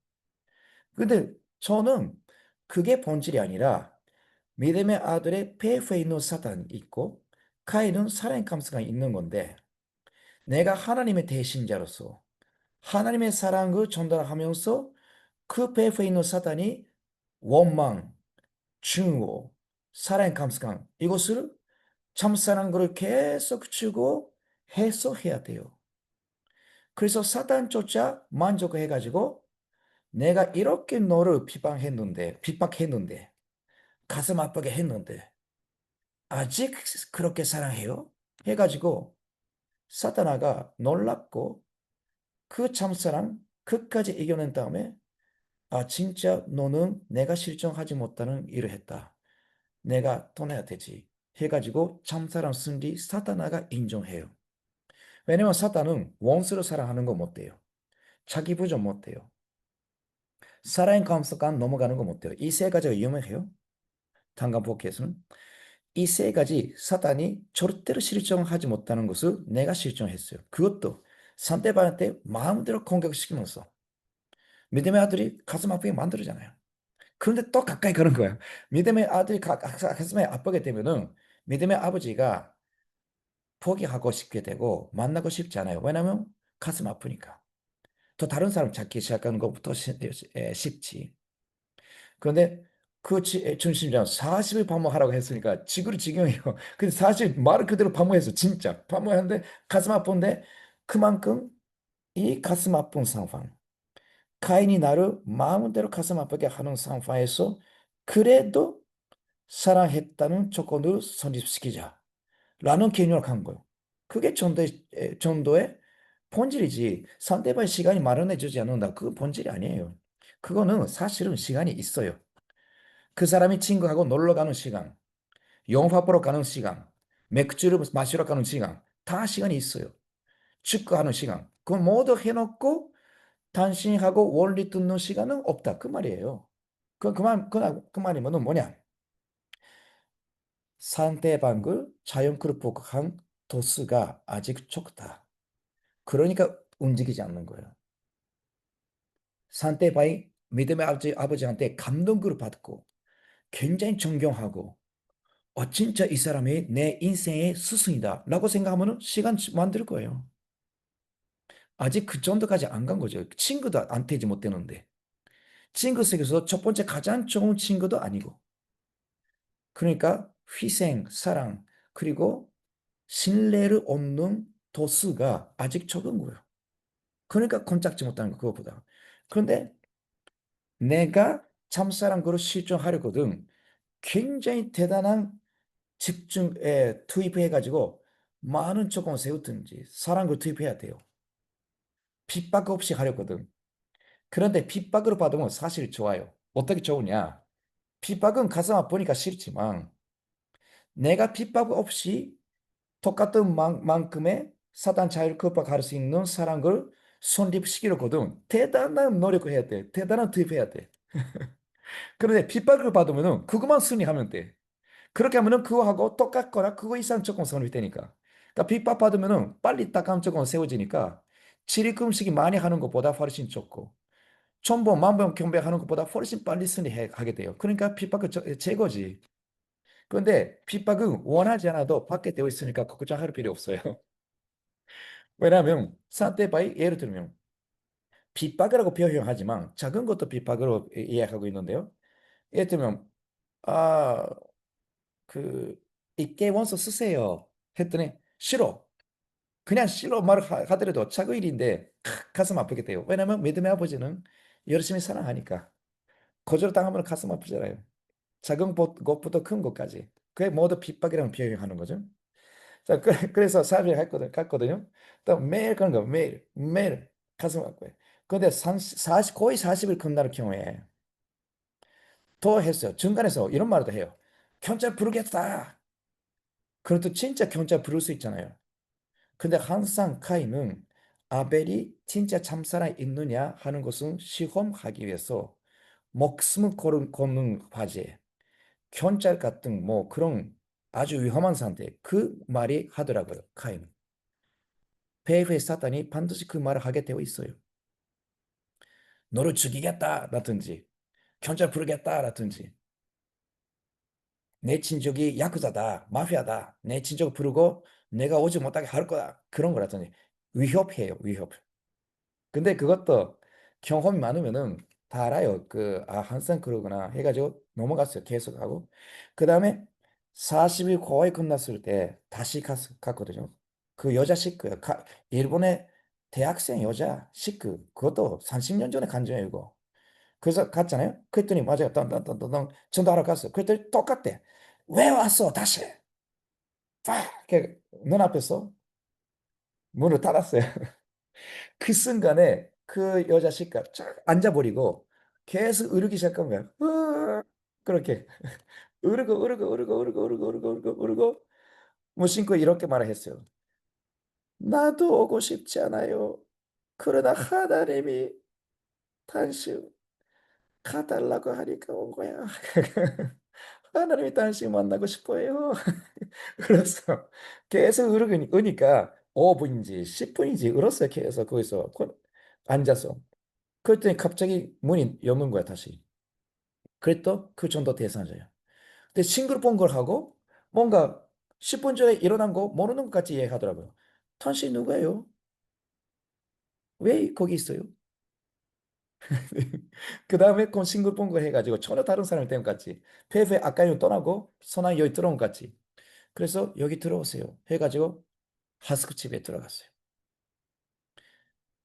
근데 저는 그게 본질이 아니라 믿음의 아들의 폐후에 있는 사단이 있고 카인은 사랑의 감수가 있는 건데 내가 하나님의 대신자로서 하나님의 사랑을 전달하면서 그 배후에 있는 사단이 원망, 증오, 사랑의 감수감 이것을 참사랑을 계속 주고 해소해야 돼요. 그래서 사단조차 만족해가지고 내가 이렇게 너를 핍박했는데, 가슴 아프게 했는데, 아직 그렇게 사랑해요? 해가지고 사탄아가 놀랍고 그 참사랑 끝까지 이겨낸 다음에 아, 진짜 너는 내가 실정하지 못하는 일을 했다. 내가 떠나야 되지. 해가지고 참사랑 승리 사탄아가 인정해요. 왜냐면 사탄은 원수를 사랑하는 거 못 돼요. 자기 부족 못 돼요. 사랑의 감속관 넘어가는 거 못 돼요. 이 세 가지가 유명해요. 단간복에서는. 이 세 가지 사단이 절대로 실정하지 못하는 것을 내가 실정했어요. 그것도 상대방한테 마음대로 공격시키면서 믿음의 아들이 가슴 아프게 만들잖아요. 그런데 또 가까이 가는 거야. 믿음의 아들이 가슴에 아프게 되면은 믿음의 아버지가 포기하고 싶게 되고 만나고 싶지 않아요. 왜냐하면 가슴 아프니까. 또 다른 사람 찾기 시작하는 것부터 쉽지. 그런데 그 중심장 40일 반복하라고 했으니까 지구를 지경해요. 근데 사실 말을 그대로 반복했어. 진짜. 반복하는데 가슴 아픈데 그만큼 이 가슴 아픈 상황. 카인이 나를 마음대로 가슴 아프게 하는 상황에서 그래도 사랑했다는 조건을 성립시키자. 라는 개념을 간 거예요. 그게 전도의 본질이지. 상대방의 시간이 마련해주지 않는다. 그건 본질이 아니에요. 그거는 사실은 시간이 있어요. 그 사람이 친구하고 놀러 가는 시간, 영화 보러 가는 시간, 맥주를 마시러 가는 시간, 다 시간이 있어요. 축구하는 시간. 그거 모두 해놓고 단신하고 원리 듣는 시간은 없다. 그 말이에요. 그 말이면 뭐냐? 상대방을 자연스럽게 복한 도수가 아직 적다. 그러니까 움직이지 않는 거예요. 상대방이 믿음의 아버지한테 감동을 받고 굉장히 존경하고 진짜 이 사람이 내 인생의 스승이다 라고 생각하면 시간 만들 거예요. 아직 그 정도까지 안 간 거죠. 친구도 안 되지 못되는데. 친구 속에서 첫 번째 가장 좋은 친구도 아니고. 그러니까 희생, 사랑, 그리고 신뢰를 얻는 도수가 아직 적은 거예요. 그러니까 꼼짝지 못하는 거, 그것보다. 그런데 내가 참사랑 그걸 실천하려거든 굉장히 대단한 집중에 투입해가지고 많은 조건 세우든지 사랑을 투입해야 돼요. 핍박 없이 하려거든. 그런데 핍박으로 받으면 사실 좋아요. 어떻게 좋으냐? 핍박은 가슴 아프니까 싫지만 내가 핍박 없이 똑같은 만큼의 사단 자유를 극복할 수 있는 사랑을 손립시키려거든 대단한 노력을 해야 돼. 대단한 투입해야 돼. 그런데 핍박을 받으면 그것만 승리하면 돼. 그렇게 하면은 그거하고 똑같거나 그거 이상 조건 선택되니까. 그러니까 핍박받으면은 빨리 딱감 조건 세워지니까 질의금식이 많이 하는 것보다 훨씬 적고 천번 만번 경배하는 것보다 훨씬 빨리 승리하게 돼요. 그러니까 핍박은 제거지. 그런데 핍박은 원하지 않아도 받게 되어 있으니까 걱정할 필요 없어요. 왜냐하면 상대방이 예를 들면 핍박이라고 표현하지만 작은 것도 핍박으로 이해하고 있는데요. 예를 들면 아, 그, 이께 원서 쓰세요. 했더니, 싫어. 그냥 싫어 말을 하더라도 차고 일인데, 가슴 아프게 돼요. 왜냐면 믿음의 아버지는 열심히 사랑하니까. 거절당하면 가슴 아프잖아요. 작은 것부터 큰 것까지. 그게 모두 핍박이라고 표현하는 거죠. 자, 그래서 사업을 갔거든요. 또 매일 그런 거, 매일, 매일 가슴 아파요. 근데 40, 거의 40일 끝날 경우에 더 했어요. 중간에서 이런 말도 해요. 경찰 부르겠다. 그래도 진짜 경찰 부를 수 있잖아요. 근데 항상 카이는 아벨이 진짜 참사랑 있느냐 하는 것은 시험하기 위해서 목숨을 거는 화제, 경찰 같은 뭐 그런 아주 위험한 상태 그 말이 하더라고요. 카이는. 배후의 사탄이 반드시 그 말을 하게 되어 있어요. 너를 죽이겠다라든지 경찰 부르겠다라든지 내 친족이 야쿠자다, 마피아다. 내 친족 부르고 내가 오지 못하게 할 거다. 그런 거라든지 위협해요, 위협. 근데 그것도 경험이 많으면은 다 알아요. 항상 그러구나 해가지고 넘어갔어요. 계속 하고. 그 다음에 40일 거의 끝났을 때 다시 갔거든요. 그 여자 식구요. 일본의 대학생 여자 식구. 그것도 30년 전에 간 적이에요, 이거. 그래서 갔잖아요. 그랬더니 맞아요. 딴딴딴딴 전화하러 갔어요. 그랬더니 똑같대. 왜 왔어? 다시. 팍! 이렇게 눈앞에서 문을 닫았어요. 그 순간에 그 여자 식구가 쫙 앉아버리고 계속 으르기 시작한 거야. 그렇게 으르고 무심코 이렇게 말을 했어요. 나도 오고 싶지 않아요. 그러나 하나님이 당신 가달라고 하니까 온 거야. 하나님이 당신 만나고 싶어요. 그래서 계속 으니까 5분인지 10분인지 울었어요. 계속 거기서 앉아서. 그랬더니 갑자기 문이 여는 거야, 다시. 그랬더 그 정도 대상자예요. 근데 싱글폰 걸 하고 뭔가 10분 전에 일어난 거 모르는 것 같이 얘기하더라고요. 당신 누구예요? 왜 거기 있어요? 그 다음에 그 싱글폰 걸 해가지고 전혀 다른 사람이 된 것 같이. 페페 아까는 떠나고 선아 여기 들어온 것 같이. 그래서 여기 들어오세요. 해가지고 하스크 집에 들어갔어요.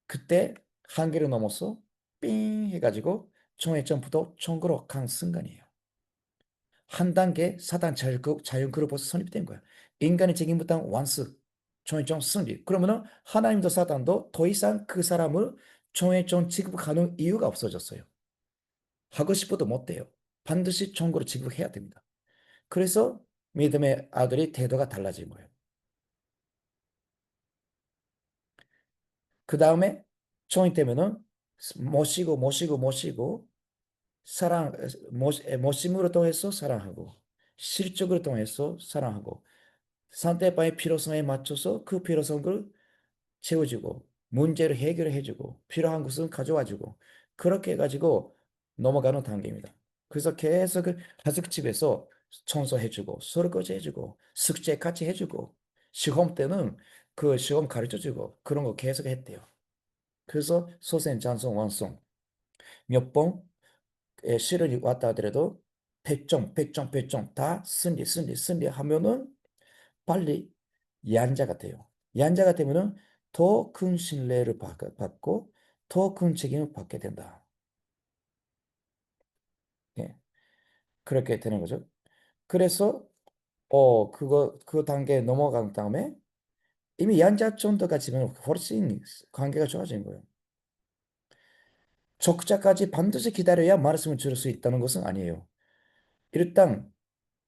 그때 한계를 넘어서 삥 해가지고 총회 점프도 총으로 간 순간이에요. 한 단계 사단 자연그룹으로서 선입된 거야. 인간의 책임부터 완수, 총회종 승리. 그러면은 하나님도 사단도 더 이상 그 사람을 총회종 취급하는 이유가 없어졌어요. 하고 싶어도 못 돼요. 반드시 총으로 취급해야 됩니다. 그래서 믿음의 아들이 태도가 달라진 거예요. 그 다음에 총회 때문은 모시고 사랑, 모심으로 통해서 사랑하고 실적으로 통해서 사랑하고 상대방의 필요성에 맞춰서 그 필요성을 채워주고 문제를 해결해주고 필요한 것은 가져와주고 그렇게 해가지고 넘어가는 단계입니다. 그래서 계속 그 가족집에서 청소해주고 설거지 해주고 숙제 같이 해주고 시험 때는 그 시험 가르쳐주고 그런 거 계속 했대요. 그래서 소생, 장성, 완성 몇 번의 시련이 왔다 하더라도 100점, 100점, 100점 다 승리 하면은 빨리 양자가 돼요. 양자가 되면은 더 큰 신뢰를 받고 더 큰 책임을 받게 된다. 예, 그렇게 되는 거죠. 그래서 그 단계에 넘어간 다음에 이미 양자 정도가 지면 훨씬 관계가 좋아진 거예요. 적자까지 반드시 기다려야 말씀을 들을 수 있다는 것은 아니에요. 일단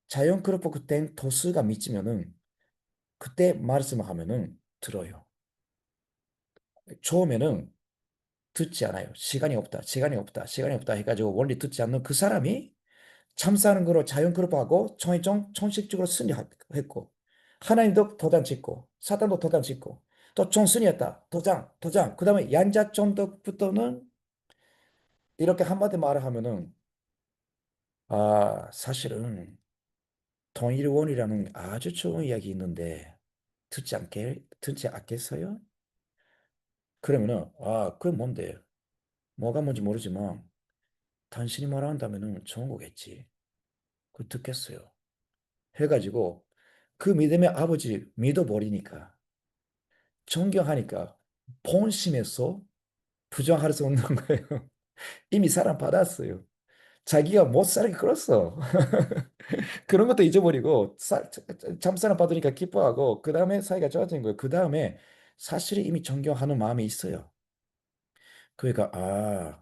자연스럽고 된 도수가 미치면은 그때 말씀을 하면은 들어요. 처음에는 듣지 않아요. 시간이 없다 해가지고 원리 듣지 않는 그 사람이 참사하는 거로 자연그룹하고 총식적으로 승리했고 하나님도 도단 짓고 사단도 도단 짓고 또 총승리했다. 도장. 그 다음에 양자점도부터는 이렇게 한마디 말을 하면은 사실은 통일원이라는 아주 좋은 이야기 있는데 듣지 않겠어요? 그러면은 그게 뭔데? 뭐가 뭔지 모르지만 당신이 말한다면은 좋은 거겠지. 그 듣겠어요. 해가지고 그 믿음의 아버지 믿어버리니까 존경하니까 본심에서 부정할 수 없는 거예요. 이미 사랑받았어요. 자기가 못 살게 끌었어. 그런 것도 잊어버리고 참사랑 받으니까 기뻐하고 그 다음에 사이가 좋아진 거예요. 그 다음에 사실은 이미 존경하는 마음이 있어요. 그러니까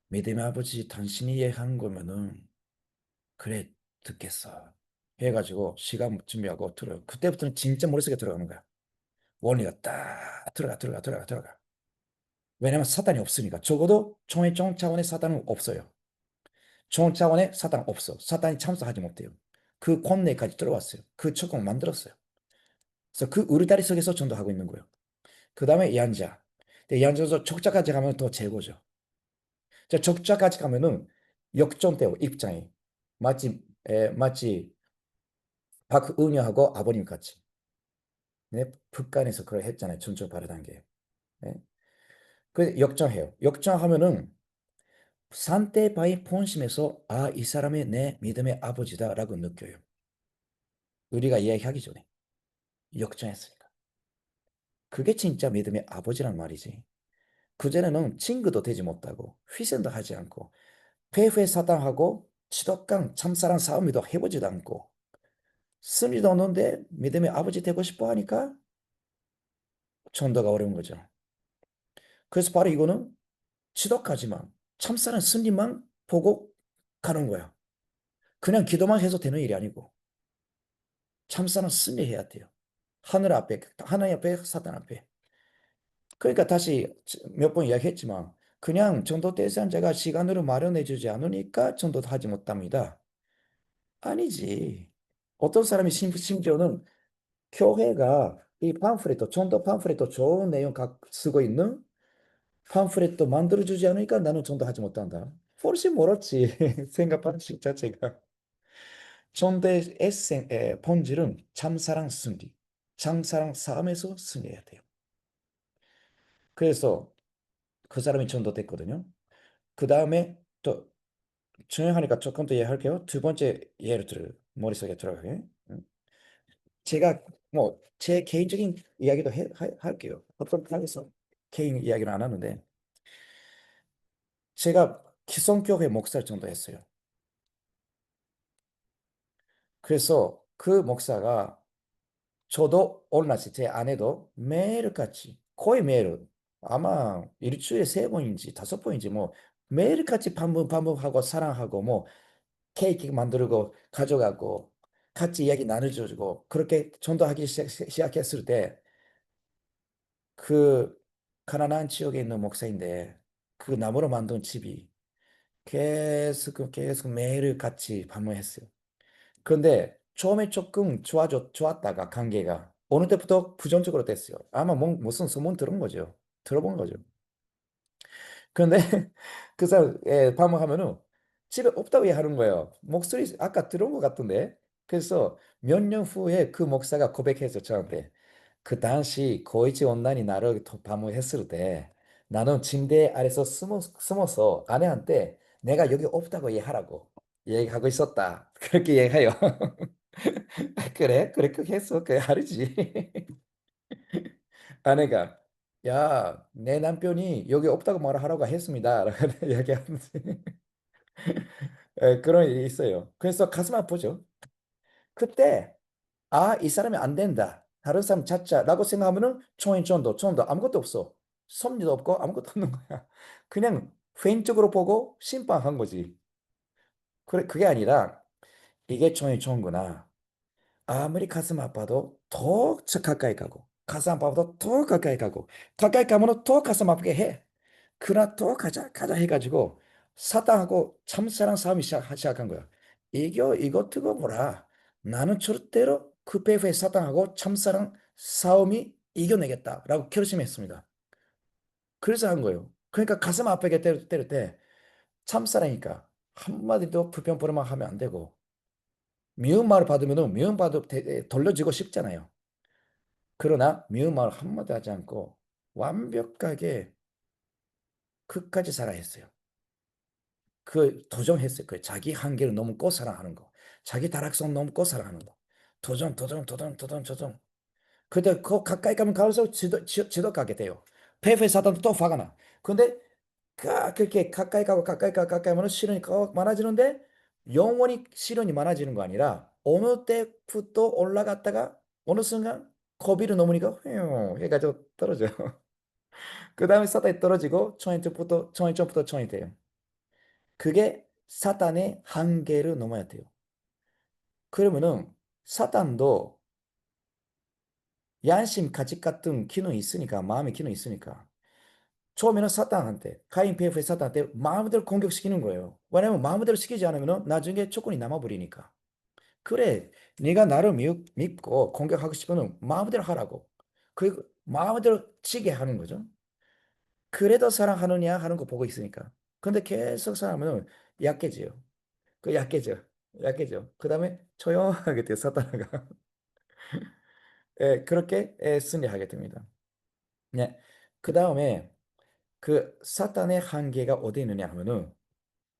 믿음의 아버지 당신이 얘기하는 거면은 그래 듣겠어 해가지고 시간 준비하고 들어요. 그때부터는 진짜 머릿속에 들어가는 거야. 원리가 딱 들어가. 왜냐면 사단이 없으니까. 적어도 총회종 차원의 사단은 없어요. 종 차원의 사단 없어. 사단이 참석하지 못해요. 그 권내까지 들어왔어요. 그 척을 만들었어요. 그래서 그 우리다리 속에서 전도하고 있는 거예요. 그 다음에 양자. 근데 양자에서 족자까지 가면 더 최고죠. 자, 적자까지 가면은 역전돼요, 입장이. 마치 박은효하고 아버님 같이. 네, 북한에서 그걸 했잖아요. 전초 발효단계. 네. 그 역전해요. 역전하면은 산테바의 본심에서 이 사람이 내 믿음의 아버지다라고 느껴요. 우리가 이야기하기 전에 역전했으니까. 그게 진짜 믿음의 아버지란 말이지. 그전에는 친구도 되지 못하고 희생도 하지 않고 폐회 사당하고 지독한 참사랑 싸움도 해보지도 않고 승리도 없는데 믿음의 아버지 되고 싶어 하니까 전도가 어려운 거죠. 그래서 바로 이거는 지독하지만 참사랑 승리만 보고 가는 거야. 그냥 기도만 해서 되는 일이 아니고 참사랑 승리해야 돼요. 하늘 앞에, 하나님 앞에, 사단 앞에. 그러니까 다시 몇 번 이야기했지만 그냥 전도 대상자가 시간으로 마련해 주지 않으니까 전도도 하지 못합니다. 아니지. 어떤 사람이 심지어는 교회가 이 팜프렛도, 전도 팜프렛도 좋은 내용 쓰고 있는 팜프렛도 만들어주지 않으니까 나는 전도하지 못한다. 훨씬 멀었지. 생각 방식 자체가. 전도의 본질은 참사랑 승리. 참사랑 싸움에서 승리해야 돼요. 그래서 그 사람이 전도됐거든요. 그 다음에 또 중요하니까 조금 더 이해할게요. 두 번째 예를 들어 머릿속에 들어가게. 제가 뭐 제 개인적인 이야기도 할게요. 어떤 편에서 개인 이야기는 안 하는데 제가 기성교회 목사를 정도 했어요. 그래서 그 목사가 저도 올라시 제 아내도 매일같이 거의 매일 아마 일주일에 세 번인지 다섯 번인지 뭐 매일같이 반복하고 사랑하고 뭐 케이크 만들고 가져가고 같이 이야기 나눠주고 그렇게 전도하기 시작했을 때 그 가난한 지역에 있는 목사인데 그 나무로 만든 집이 계속 매일 같이 방문했어요. 그런데 처음에 조금 좋았다가 관계가 어느 때부터 부정적으로 됐어요. 아마 무슨 소문 들은 거죠. 들어본 거죠. 그런데 그 사람 방문하면은 집에 없다고 얘기하는 거예요. 목소리 아까 들은 것 같은데. 그래서 몇 년 후에 그 목사가 고백해서 저한테 그 당시 고이치 온난이 나를 방문했을 때 나는 침대 아래서 숨어서 아내한테 내가 여기 없다고 얘기하라고 얘기하고 있었다. 그렇게 얘기해요. 그래? 그렇게 했어. 그래, 하루지. 아내가, 야, 내 남편이 여기 없다고 말하라고 했습니다. 라고 이야기하는데, 그런 일이 있어요. 그래서 가슴 아프죠. 그때, 이 사람이 안 된다. 다른 사람 찾자라고 생각하면은 총도 아무것도 없어. 섭리도 없고 아무것도 없는 거야. 그냥 왼쪽으로 보고 심판한 거지. 그래, 그게 아니라 이게 총구나. 아무리 가슴 아파도 더 가까이 가고 가슴 아파도 더 가까이 가고 가까이 가면 더 가슴 아프게 해. 그러나 더 가자 해가지고 사단하고 참사랑 싸움이 시작한 거야. 이거 두고 보라. 나는 절대로 그 배후에 사단하고 참사랑 싸움이 이겨내겠다라고 결심했습니다. 그래서 한 거예요. 그러니까 가슴 아프게 때릴 때 참사랑이니까 한마디도 불평 불만 하면 안 되고 미운 말을 받으면은 미운 말도 돌려주고 싶잖아요. 그러나 미운 말 한마디 하지 않고 완벽하게 끝까지 살아야 했어요. 그 도전했어요. 그 자기 한계를 넘고 사랑하는 거. 자기 다락선 넘고 사랑한다. 도전, 도전, 도전, 도전, 도전. 근데 그 가까이 가면 갈수록 지독하게 돼요. 페이페 사단도 또 화가 나. 근데 그렇게 가까이 가고 가까이 가고 가까이 하면 시련이 꼭 많아지는데 영원히 시련이 많아지는 거 아니라 어느 때부터 올라갔다가 어느 순간 고비를 넘으니까 휘용 해가지고 떨어져요. 그 다음에 사단이 떨어지고 초인점부터 초인이 돼요. 그게 사단의 한계를 넘어야 돼요. 그러면은 사단도 양심, 가책 같은 기능이 있으니까 마음의 기능이 있으니까 처음에는 사탄한테 카인 페이프의 사탄한테 마음대로 공격시키는 거예요. 왜냐면 마음대로 시키지 않으면 나중에 조건이 남아버리니까. 그래, 네가 나를 믿고 공격하고 싶으면 마음대로 하라고. 그리고 마음대로 치게 하는 거죠. 그래도 사랑하느냐 하는 거 보고 있으니까. 근데 계속 사랑하면 약해져요. 그 약해져. 약해져. 그 다음에 조용하게 돼요, 사탄아가. 예, 그렇게 승리하게 됩니다. 네. 그 다음에 그 사탄의 한계가 어디 있느냐 하면은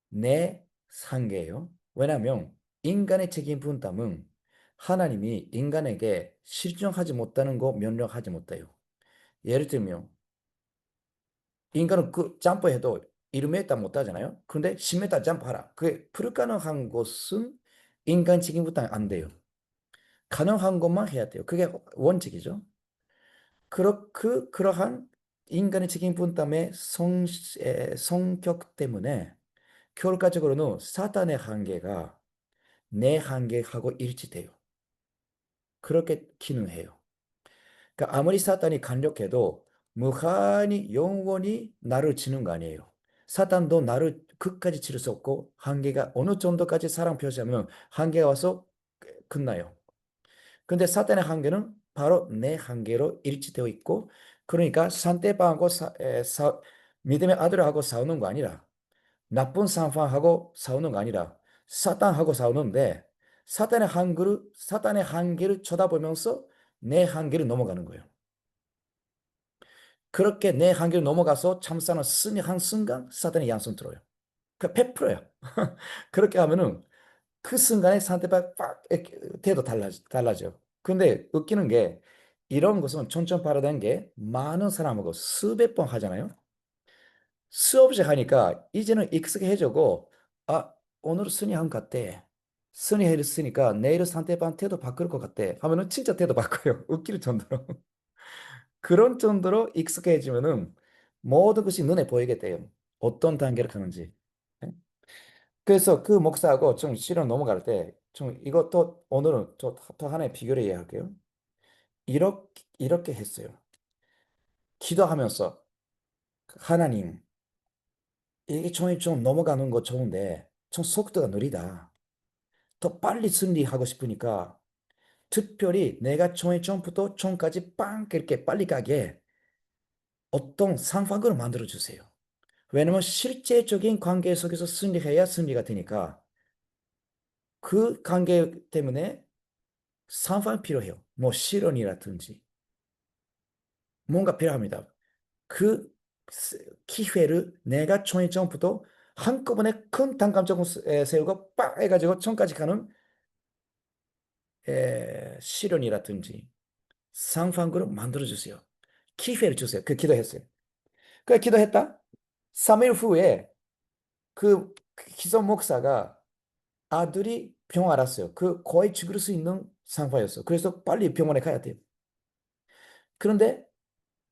내 한계예요. 왜냐하면 인간의 책임 분담은 하나님이 인간에게 실종하지 못하는 거 면역하지 못해요. 예를 들면 인간은 그 점프해도 1m 못하잖아요. 그런데 10m 점프하라. 그게 불가능한 것은 인간 책임 분담이 안 돼요. 가능한 것만 해야 돼요. 그게 원칙이죠. 그러한 인간의 책임 분담의 성격 때문에 결과적으로는 사탄의 한계가 내 한계하고 일치돼요. 그렇게 기능해요. 그러니까 아무리 사탄이 강력해도 무한히 영원히 나를 치는 거 아니에요. 사탄도 나를 끝까지 치를 수 없고 한계가 어느 정도까지 사랑 표시하면 한계가 와서 끝나요. 근데 사탄의 한계는 바로 내 한계로 일치되어 있고 그러니까 상대방하고 믿음의 아들하고 싸우는 거 아니라 나쁜 상황하고 싸우는 거 아니라 사탄하고 싸우는데 사탄의 한계를 쳐다보면서 내 한계를 넘어가는 거예요. 그렇게 내 한계를 넘어가서 참사는 승리한 순간 사탄의 양손 들어요. 그 100%예요. 그렇게 하면은 그 순간에 상대방 빡 이렇게 태도 달라져. 근데 웃기는 게 이런 것은 천천파라는 게 많은 사람하고 수백 번 하잖아요. 수없이 하니까 이제는 익숙해지고 아 오늘 순이한 것 같대. 순이했으니까 내일 상대방 태도 바꿀 것 같대 하면은 진짜 태도 바꿔요. 웃길 정도로. 그런 정도로 익숙해지면은 모든 것이 눈에 보이게 돼요. 어떤 단계를 가는지. 네? 그래서 그 목사하고 좀 실험 넘어갈 때 좀 이것도 오늘은 또 하나의 비교를 이해할게요. 이렇게 했어요. 기도하면서 하나님 이게 좀 넘어가는 거 좋은데 좀 속도가 느리다. 더 빨리 승리하고 싶으니까 특별히 내가 총의 점부터 총까지 빵 이렇게 빨리 가게 어떤 상황을 만들어 주세요. 왜냐면 실제적인 관계 속에서 승리해야 승리가 되니까 그 관계 때문에 상황이 필요해요. 뭐 실언이라든지 뭔가 필요합니다. 그 기회를 내가 총의 점부터 한꺼번에 큰 단감점을 세우고 빵 해가지고 총까지 가는 실현이라든지 상황으로 만들어주세요. 기회를 주세요. 그 기도했어요. 그 기도했다. 3일 후에 그 기존 목사가 아들이 병 알았어요. 그 거의 죽을 수 있는 상황이었어. 그래서 빨리 병원에 가야 돼요. 그런데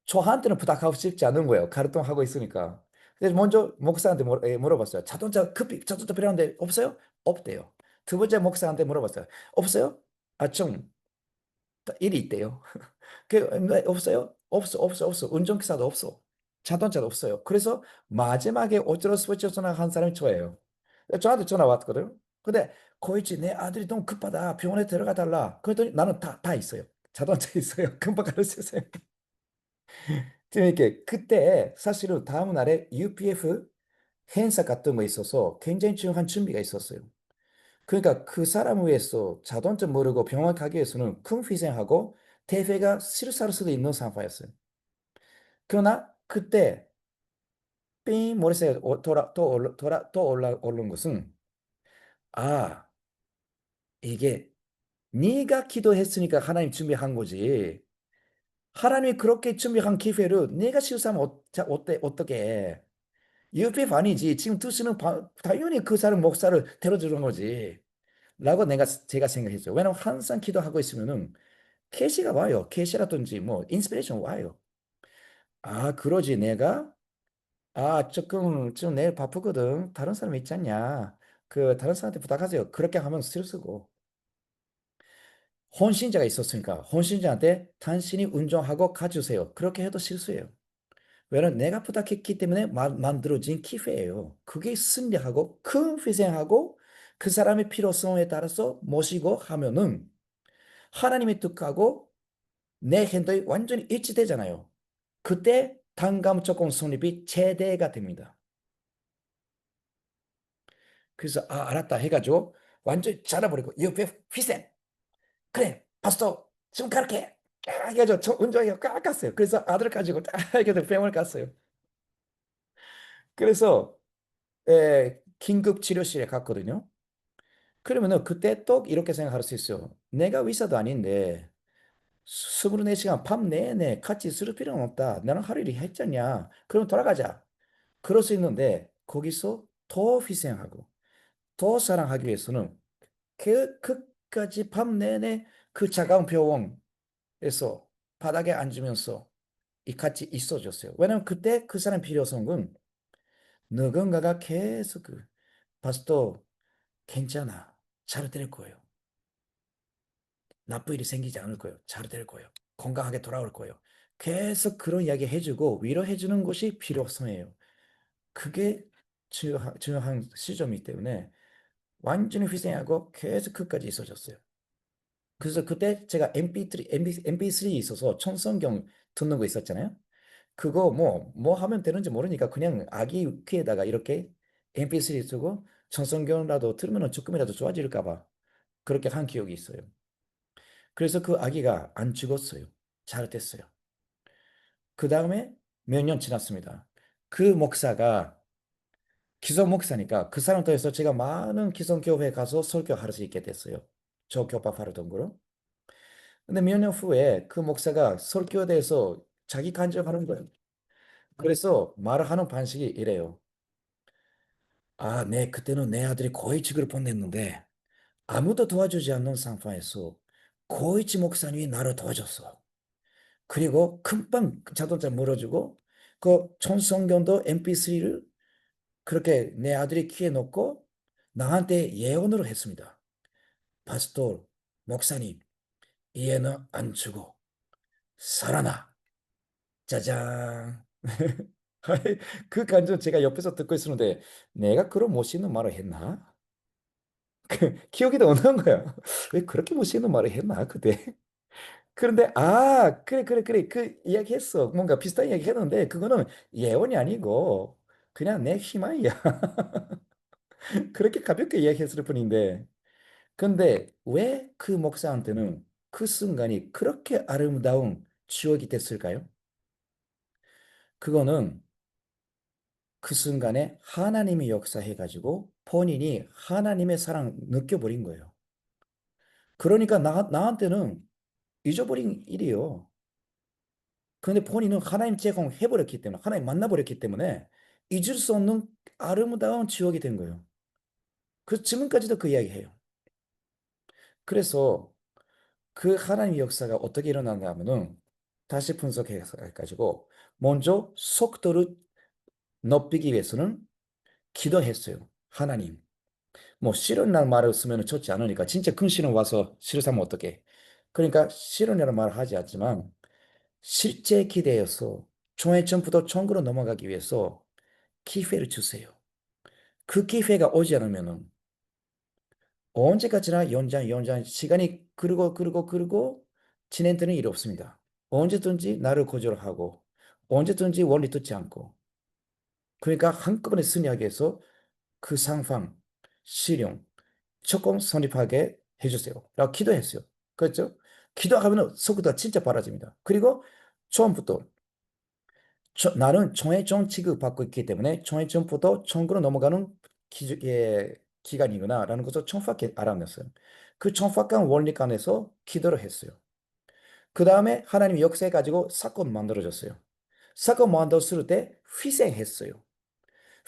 저한테는 부탁하고 싶지 않은 거예요. 가르통하고 있으니까. 그래서 먼저 목사한테 물어봤어요. 자동차 필요한데 없어요? 없대요. 두 번째 목사한테 물어봤어요. 없어요? 아, 좀 일이 있대요. 없어요? 없어. 운전기사도 없어. 자동차도 없어요. 그래서 마지막에 어쩔 수 없이 전화한 사람이 저예요. 저한테 전화 왔거든요. 근데 고이치 내 아들이 너무 급하다. 병원에 데려가 달라. 그랬더니 나는 다 있어요. 자동차 있어요. 금방 갈 수 있어요. 이렇게 그때 사실은 다음 날에 UPF 행사 같은 거 있어서 굉장히 중요한 준비가 있었어요. 그러니까 그 사람을 위해서 자동차 모르고 병원 가기 위해서는 큰 희생하고 대회가 실수할 수도 있는 상황이었어요. 그러나 그때 삥 머릿속에 오른 것은 아, 이게 네가 기도했으니까 하나님 준비한 거지. 하나님이 그렇게 준비한 기회를 내가 실수하면 어떻게 해? UPF 아니지. 지금 두수는 당연히 그 사람 목사를 데려주는 거지. 라고 제가 생각했어요. 왜냐면 항상 기도하고 있으면은 계시가 와요. 계시라든지 뭐 인스피레이션 와요. 아, 그러지. 조금 내일 바쁘거든. 다른 사람 있지 않냐? 그 다른 사람한테 부탁하세요. 그렇게 하면 실수고. 혼신자가 있었으니까 혼신자한테 당신이 운전하고 가주세요. 그렇게 해도 실수예요. 왜냐면 내가 부탁했기 때문에 만들어진 기회예요. 그게 승리하고 큰 희생하고 그 사람의 필요성에 따라서 모시고 하면은 하나님의 뜻하고 내 행동이 완전히 일치되잖아요. 그때 단감 조건 성립이 제대가 됩니다. 그래서 알았다 해가지고 완전히 잘라버리고 옆에 희생. 그래 파스터 지금 갈게. 해가지고 저 운전하고 깎았어요. 그래서 아들 가지고 해가지고 병원을 갔어요. 그래서 긴급 치료실에 갔거든요. 그러면은 그때 또 이렇게 생각할 수 있어요. 내가 의사도 아닌데 24시간 밤 내내 같이 있을 필요는 없다. 나는 하루 일이 했잖냐. 그럼 돌아가자. 그럴 수 있는데 거기서 더 희생하고 더 사랑하기 위해서는 끝까지 밤 내내 그 차가운 병원에서 바닥에 앉으면서 이 같이 있어줬어요. 왜냐면 그때 그 사람 필요성은 누군가가 계속 파스터 괜찮아. 잘 될 거예요. 나쁜 일이 생기지 않을 거예요. 잘 될 거예요. 건강하게 돌아올 거예요. 계속 그런 이야기 해주고 위로해주는 것이 필요성이에요. 그게 중요한 시점이기 때문에 완전히 희생하고 계속 끝까지 있어줬어요. 그래서 그때 제가 MP3 있어서 천성경 듣는 거 있었잖아요. 그거 뭐 하면 되는지 모르니까 그냥 아기 귀에다가 이렇게 MP3 쓰고 천성경이라도 들으면 조금이라도 좋아질까 봐 그렇게 한 기억이 있어요. 그래서 그 아기가 안 죽었어요. 잘 됐어요. 그 다음에 몇 년 지났습니다. 그 목사가 기성 목사니까 그 사람 통해서 제가 많은 기성교회에 가서 설교할 수 있게 됐어요. 저 교파하던 거로. 근데 몇 년 후에 그 목사가 설교에 대해서 자기 간증하는 거예요. 그래서 말을 하는 방식이 이래요. 그때는 내 아들이 고위직을 보냈는데 아무도 도와주지 않는 상황에서 고위직 목사님이 나를 도와줬어. 그리고 금방 자동차 물어주고 그 천성경도 MP3를 그렇게 내 아들이 귀에 넣고 나한테 예언으로 했습니다. 파스tor, 목사님, 이 애는 안 죽어. 살아나. 짜잔. 그 간증 제가 옆에서 듣고 있었는데 내가 그런 멋있는 말을 했나? 기억이 더 없는 거야. 왜 그렇게 멋있는 말을 했나 그때? 그런데 그래 그 이야기 했어. 뭔가 비슷한 이야기 했는데 그거는 예언이 아니고 그냥 내 희망이야. 그렇게 가볍게 이야기했을 뿐인데 근데 왜 그 목사한테는 그 순간이 그렇게 아름다운 추억이 됐을까요? 그거는 그 순간에 하나님이 역사해가지고 본인이 하나님의 사랑 느껴버린 거예요. 그러니까 나한테는 잊어버린 일이에요. 그런데 본인은 하나님 제공해버렸기 때문에, 하나님 만나버렸기 때문에 잊을 수 없는 아름다운 추억이 된 거예요. 그 지금까지도 그 이야기 해요. 그래서 그 하나님의 역사가 어떻게 일어나는가 하면은 다시 분석해가지고 먼저 속도를 높이기 위해서는 기도했어요. 하나님. 뭐 싫은 날 말을 쓰면 좋지 않으니까 진짜 큰 시련 와서 싫으면 어떡해. 그러니까 싫은이라는 말을 하지 않지만 실제 기대에서 총회전부터 천국으로 넘어가기 위해서 기회를 주세요. 그 기회가 오지 않으면은 언제까지나 연장 시간이 그르고 진행되는 일이 없습니다. 언제든지 나를 거절하고 언제든지 원리 듣지 않고 그러니까 한꺼번에 승리하기 위해서 그 상황, 시련 조금 선입하게 해주세요. 라고 기도했어요. 그렇죠? 기도하면 속도가 진짜 빨라집니다. 그리고 처음부터 나는 총회전 취급받고 있기 때문에 총회전부터 천국으로 넘어가는 기간이구나라는 것을 정확히 알아냈어요. 그 정확한 원리관에서 기도를 했어요. 그 다음에 하나님이 역사해가지고 사건 만들어졌어요. 사건 만들었을 때 희생했어요.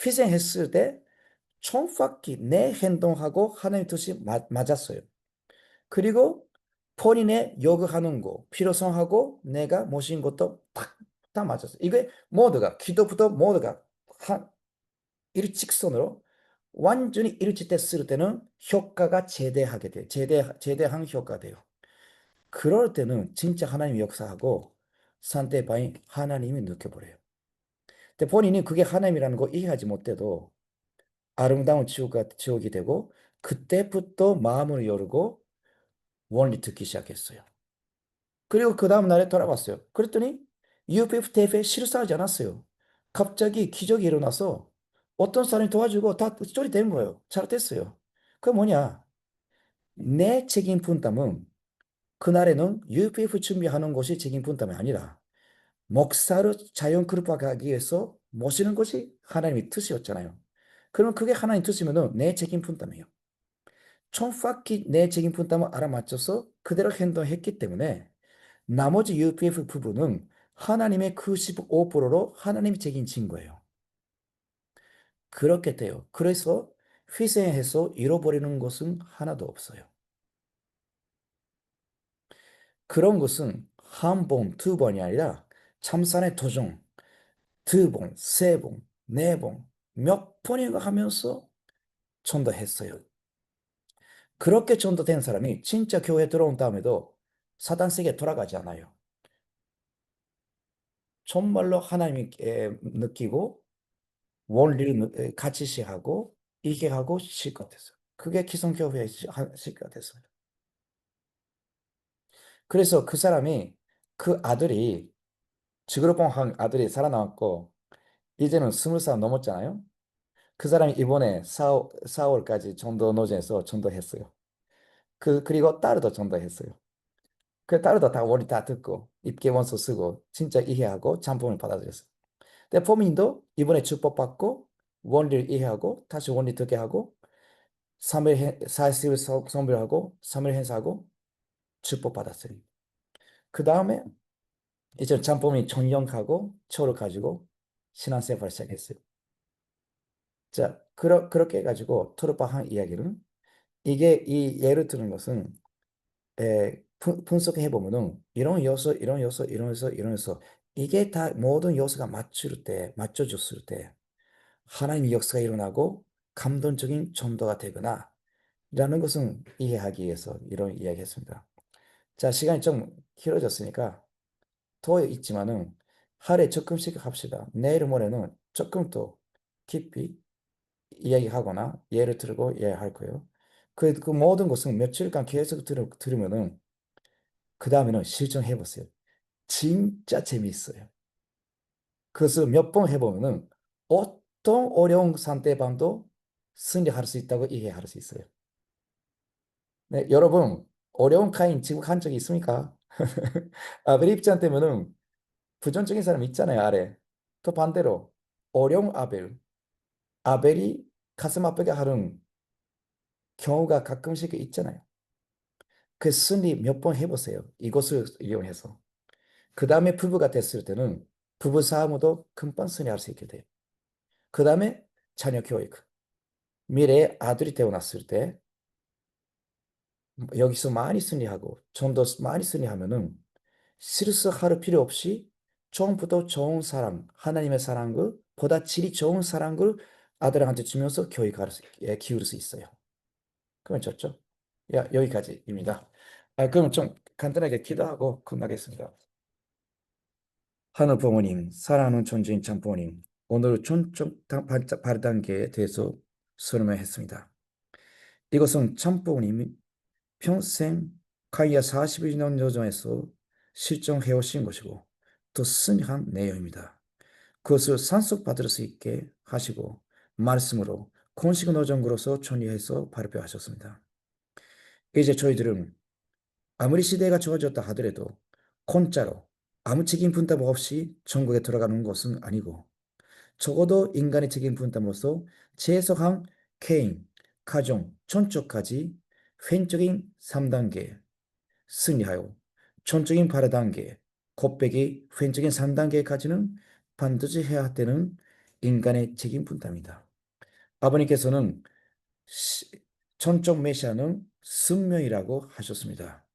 희생했을 때 정확히 내 행동하고 하나님 뜻이 맞았어요. 그리고 본인의 요구하는 거, 필요성하고 내가 모신 것도 딱 맞았어요. 이게 모두가, 기도부터 모두가 한 일직선으로 완전히 일치됐을 때는 효과가 제대하게 돼요. 제대한 효과가 돼요. 그럴 때는 진짜 하나님이 역사하고 상대방이 하나님이 느껴버려요. 근데 본인이 그게 하나님이라는 거 이해하지 못해도 아름다운 지옥이 되고 그때부터 마음을 열고 원리 듣기 시작했어요. 그리고 그 다음 날에 돌아봤어요. 그랬더니 UPF 대회에 실수하지 않았어요. 갑자기 기적이 일어나서 어떤 사람이 도와주고 다 조리 된 거예요. 잘 됐어요. 그 뭐냐? 내 책임 분담은 그날에는 UPF 준비하는 것이 책임 분담이 아니라 목사로 자연 그룹화 가기 위해서 모시는 것이 하나님의 뜻이었잖아요. 그러면 그게 하나님 뜻이면은 내 책임 분담이에요. 정확히 내 책임 분담을 알아맞혀서 그대로 행동했기 때문에 나머지 UPF 부분은 하나님의 그 15%로 하나님이 책임진 거예요. 그렇게 돼요. 그래서 희생해서 잃어버리는 것은 하나도 없어요. 그런 것은 한 번, 두 번이 아니라 참산의 도전, 두 번, 세 번, 네 번, 몇 번인가 하면서 전도했어요. 그렇게 전도된 사람이 진짜 교회에 들어온 다음에도 사단세계에 돌아가지 않아요. 정말로 하나님이 느끼고 원리를 같이 시하고 이게 하고 실컷했어요. 그게 기성교회의 실컷했어요. 그래서 그 사람이 그 아들이 지그러봉 아들이 살아남았고 이제는 20살 넘었잖아요. 그 사람이 이번에 4월까지 전도 노전에서 전도했어요. 그리고 딸도 전도했어요. 그 딸도 다 원리 다 듣고 입계 원서 쓰고 진짜 이해하고 잠복을 받아들였어요. 근데 포민도 이번에 축복받고 원리를 이해하고 다시 원리 듣게 하고 3일 40일 성별하고 3일 행사하고 축복받았어요. 그 다음에 이제 잠범이 전령하고 초를 가지고 신앙생활을 시작했어요. 자, 그렇게 해가지고 토르파 한 이야기는 이게 이 예를 드는 것은 분석해 보면은 이런 요소, 이런 요소, 이런 요소, 이런 요소 이게 다 모든 요소가 맞춰졌을 때 하나님의 역사가 일어나고 감동적인 전도가 되거나 라는 것은 이해하기 위해서 이런 이야기했습니다. 자, 시간이 좀 길어졌으니까 더 있지만은 하루에 조금씩 합시다. 내일 모레는 조금 더 깊이 이야기하거나 예를 들고 이야기할 거예요. 그 모든 것은 며칠간 계속 들으면은 그 다음에는 실천해 보세요. 진짜 재미있어요. 그것을 몇 번 해보면은 어떤 어려운 상대방도 승리할 수 있다고 이해할 수 있어요. 네, 여러분 어려운 카인 지금 한 적이 있습니까? 아벨 입장 때문은 부정적인 사람 있잖아요, 아래. 또 반대로 어려운 아벨이 가슴 아프게 하는 경우가 가끔씩 있잖아요. 그 승리 몇 번 해보세요. 이것을 이용해서. 그 다음에 부부가 됐을 때는 부부 싸움도 금방 승리할 수 있게 돼요. 그 다음에 자녀 교육. 미래에 아들이 태어났을 때 여기서 많이 승리하고 좀 더 많이 승리하면은 실수할 필요 없이 처음부터 좋은 사랑, 하나님의 사랑을 보다 질이 좋은 사랑을 아들한테 주면서 기울일 수 있어요. 그건 좋죠. 여기까지입니다. 그럼 좀 간단하게 기도하고 끝나겠습니다. 하늘 부모님, 사랑하는 존재인 참 부모님, 오늘 전적 발단계에 대해서 설명했습니다. 이것은 참 부모님이 평생 가이아 42년 여정에서 실정해 오신 것이고 또 순한 내용입니다. 그것을 산속받을 수 있게 하시고 말씀으로 공식 노정으로서 전리해서 발표하셨습니다. 이제 저희들은 아무리 시대가 좋아졌다 하더라도 공짜로 아무 책임 분담 없이 천국에 들어가는 것은 아니고 적어도 인간의 책임 분담으로서 최소한 개인, 가정, 전초까지 횡적인 3단계 승리하여 전적인 8단계 곱빼기 횡적인 3단계까지는 반드시 해야 되는 인간의 책임 분담이다. 아버님께서는 전적 메시아는 승명이라고 하셨습니다.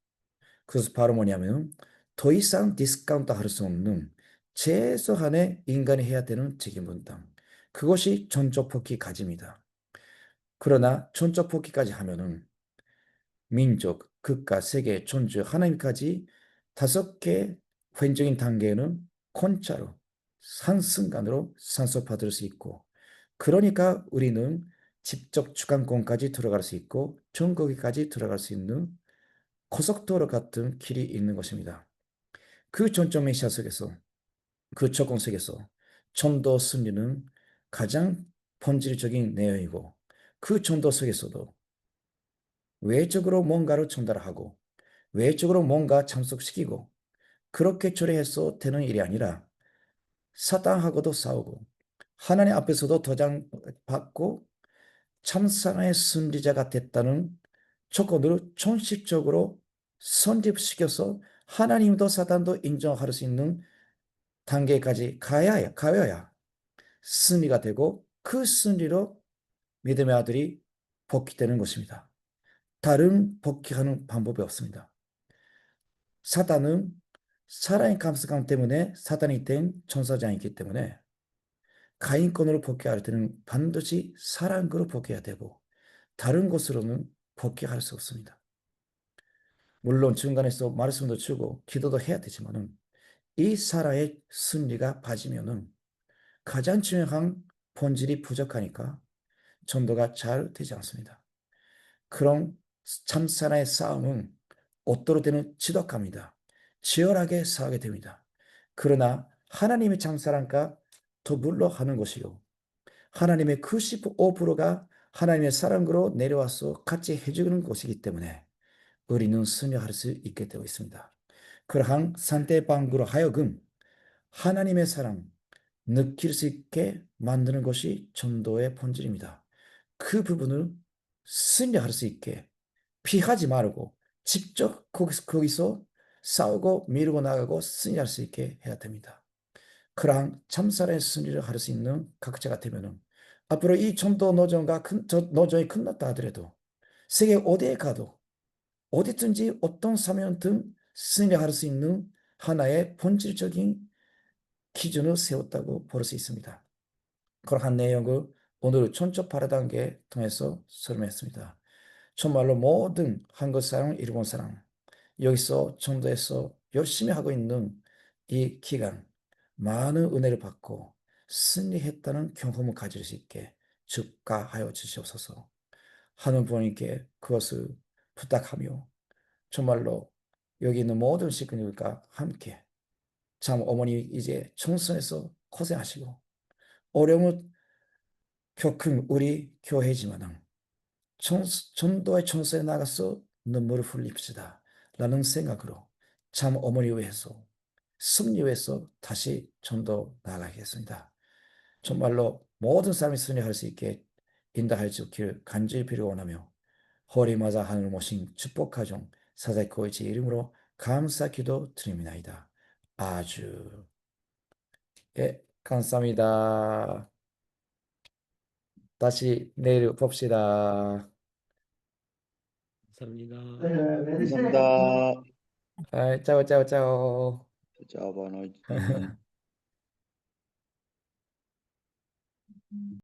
그래서 바로 뭐냐면 더 이상 디스카운트 할 수 없는 최소한의 인간이 해야 되는 책임 분담. 그것이 전적 복귀 가짐이다. 그러나 전적 복귀까지 하면은 민족, 국가, 세계, 존재, 하나님까지 5개 회적인 단계는 공짜로 한순간으로 산소받을 수 있고 그러니까 우리는 직접 주관권까지 들어갈 수 있고 전거기까지 들어갈 수 있는 고속도로 같은 길이 있는 것입니다. 그 전적 메시아 속에서 그 조건 속에서 전도 승리는 가장 본질적인 내용이고 그 전도 속에서도 외적으로 뭔가를 전달하고 외적으로 뭔가 참석시키고 그렇게 처리해서 되는 일이 아니라 사탄하고도 싸우고 하나님 앞에서도 도장 받고 참사랑의 승리자가 됐다는 조건으로 총식적으로 선집시켜서 하나님도 사탄도 인정할 수 있는 단계까지 가야 승리가 되고 그 승리로 믿음의 아들이 복귀되는 것입니다. 다른 복귀하는 방법이 없습니다. 사단은 사랑의 감수감 때문에 사단이 된 천사장이기 때문에 가인권으로 복귀할 때는 반드시 사랑으로 복귀해야 되고 다른 것으로는 복귀할 수 없습니다. 물론 중간에서 말씀도 주고 기도도 해야 되지만은 이 사랑의 승리가 빠지면은 가장 중요한 본질이 부족하니까 전도가 잘 되지 않습니다. 그런 참사랑의 싸움은 옷도로 되는 지독합니다. 치열하게 싸우게 됩니다. 그러나 하나님의 참사랑과 더불어 하는 것이요. 하나님의 95%가 하나님의 사랑으로 내려와서 같이 해주는 것이기 때문에 우리는 승리할 수 있게 되어 있습니다. 그러한 상대방으로 하여금 하나님의 사랑 느낄 수 있게 만드는 것이 전도의 본질입니다. 그 부분을 승리할 수 있게 피하지 말고 직접 거기서 싸우고 밀고 나가고 승리할 수 있게 해야 됩니다. 그러한 참사의 승리를 할 수 있는 각자가 되면은 앞으로 이 전도 노조가 노조에 끝났다 하더라도 세계 어디에 가도 어디든지 어떤 사명든 승리할 수 있는 하나의 본질적인 기준을 세웠다고 볼 수 있습니다. 그러한 내용을 오늘 천적 바라단계 통해서 설명했습니다. 정말로 모든 한국 사람, 일본 사람, 여기서 전도에서 열심히 하고 있는 이 기간, 많은 은혜를 받고 승리했다는 경험을 가질 수 있게 축하하여 주시옵소서. 하는 분께 그것을 부탁하며 정말로 여기 있는 모든 식구들과 함께 참 어머니 이제 청소에서 고생하시고 어려움을 겪은 우리 교회지만은 전도의 천사에 나가서 눈물을 흘립시다. 라는 생각으로 참 어머니 위해서 승리 위해서 다시 전도 나가겠습니다. 정말로 모든 사람이 승리할 수 있게 인도할 수 있기를 간절히 빌어원하며 허리 맞아 하늘 모신 축복가정 사사코의 제 이름으로 감사 기도 드립니다이다. 아주 예, 감사합니다. 다시 내일 봅시다. 감사합니다. 감사합니다. 아, 짜오 짜오 짜오. Ciao, buona notte.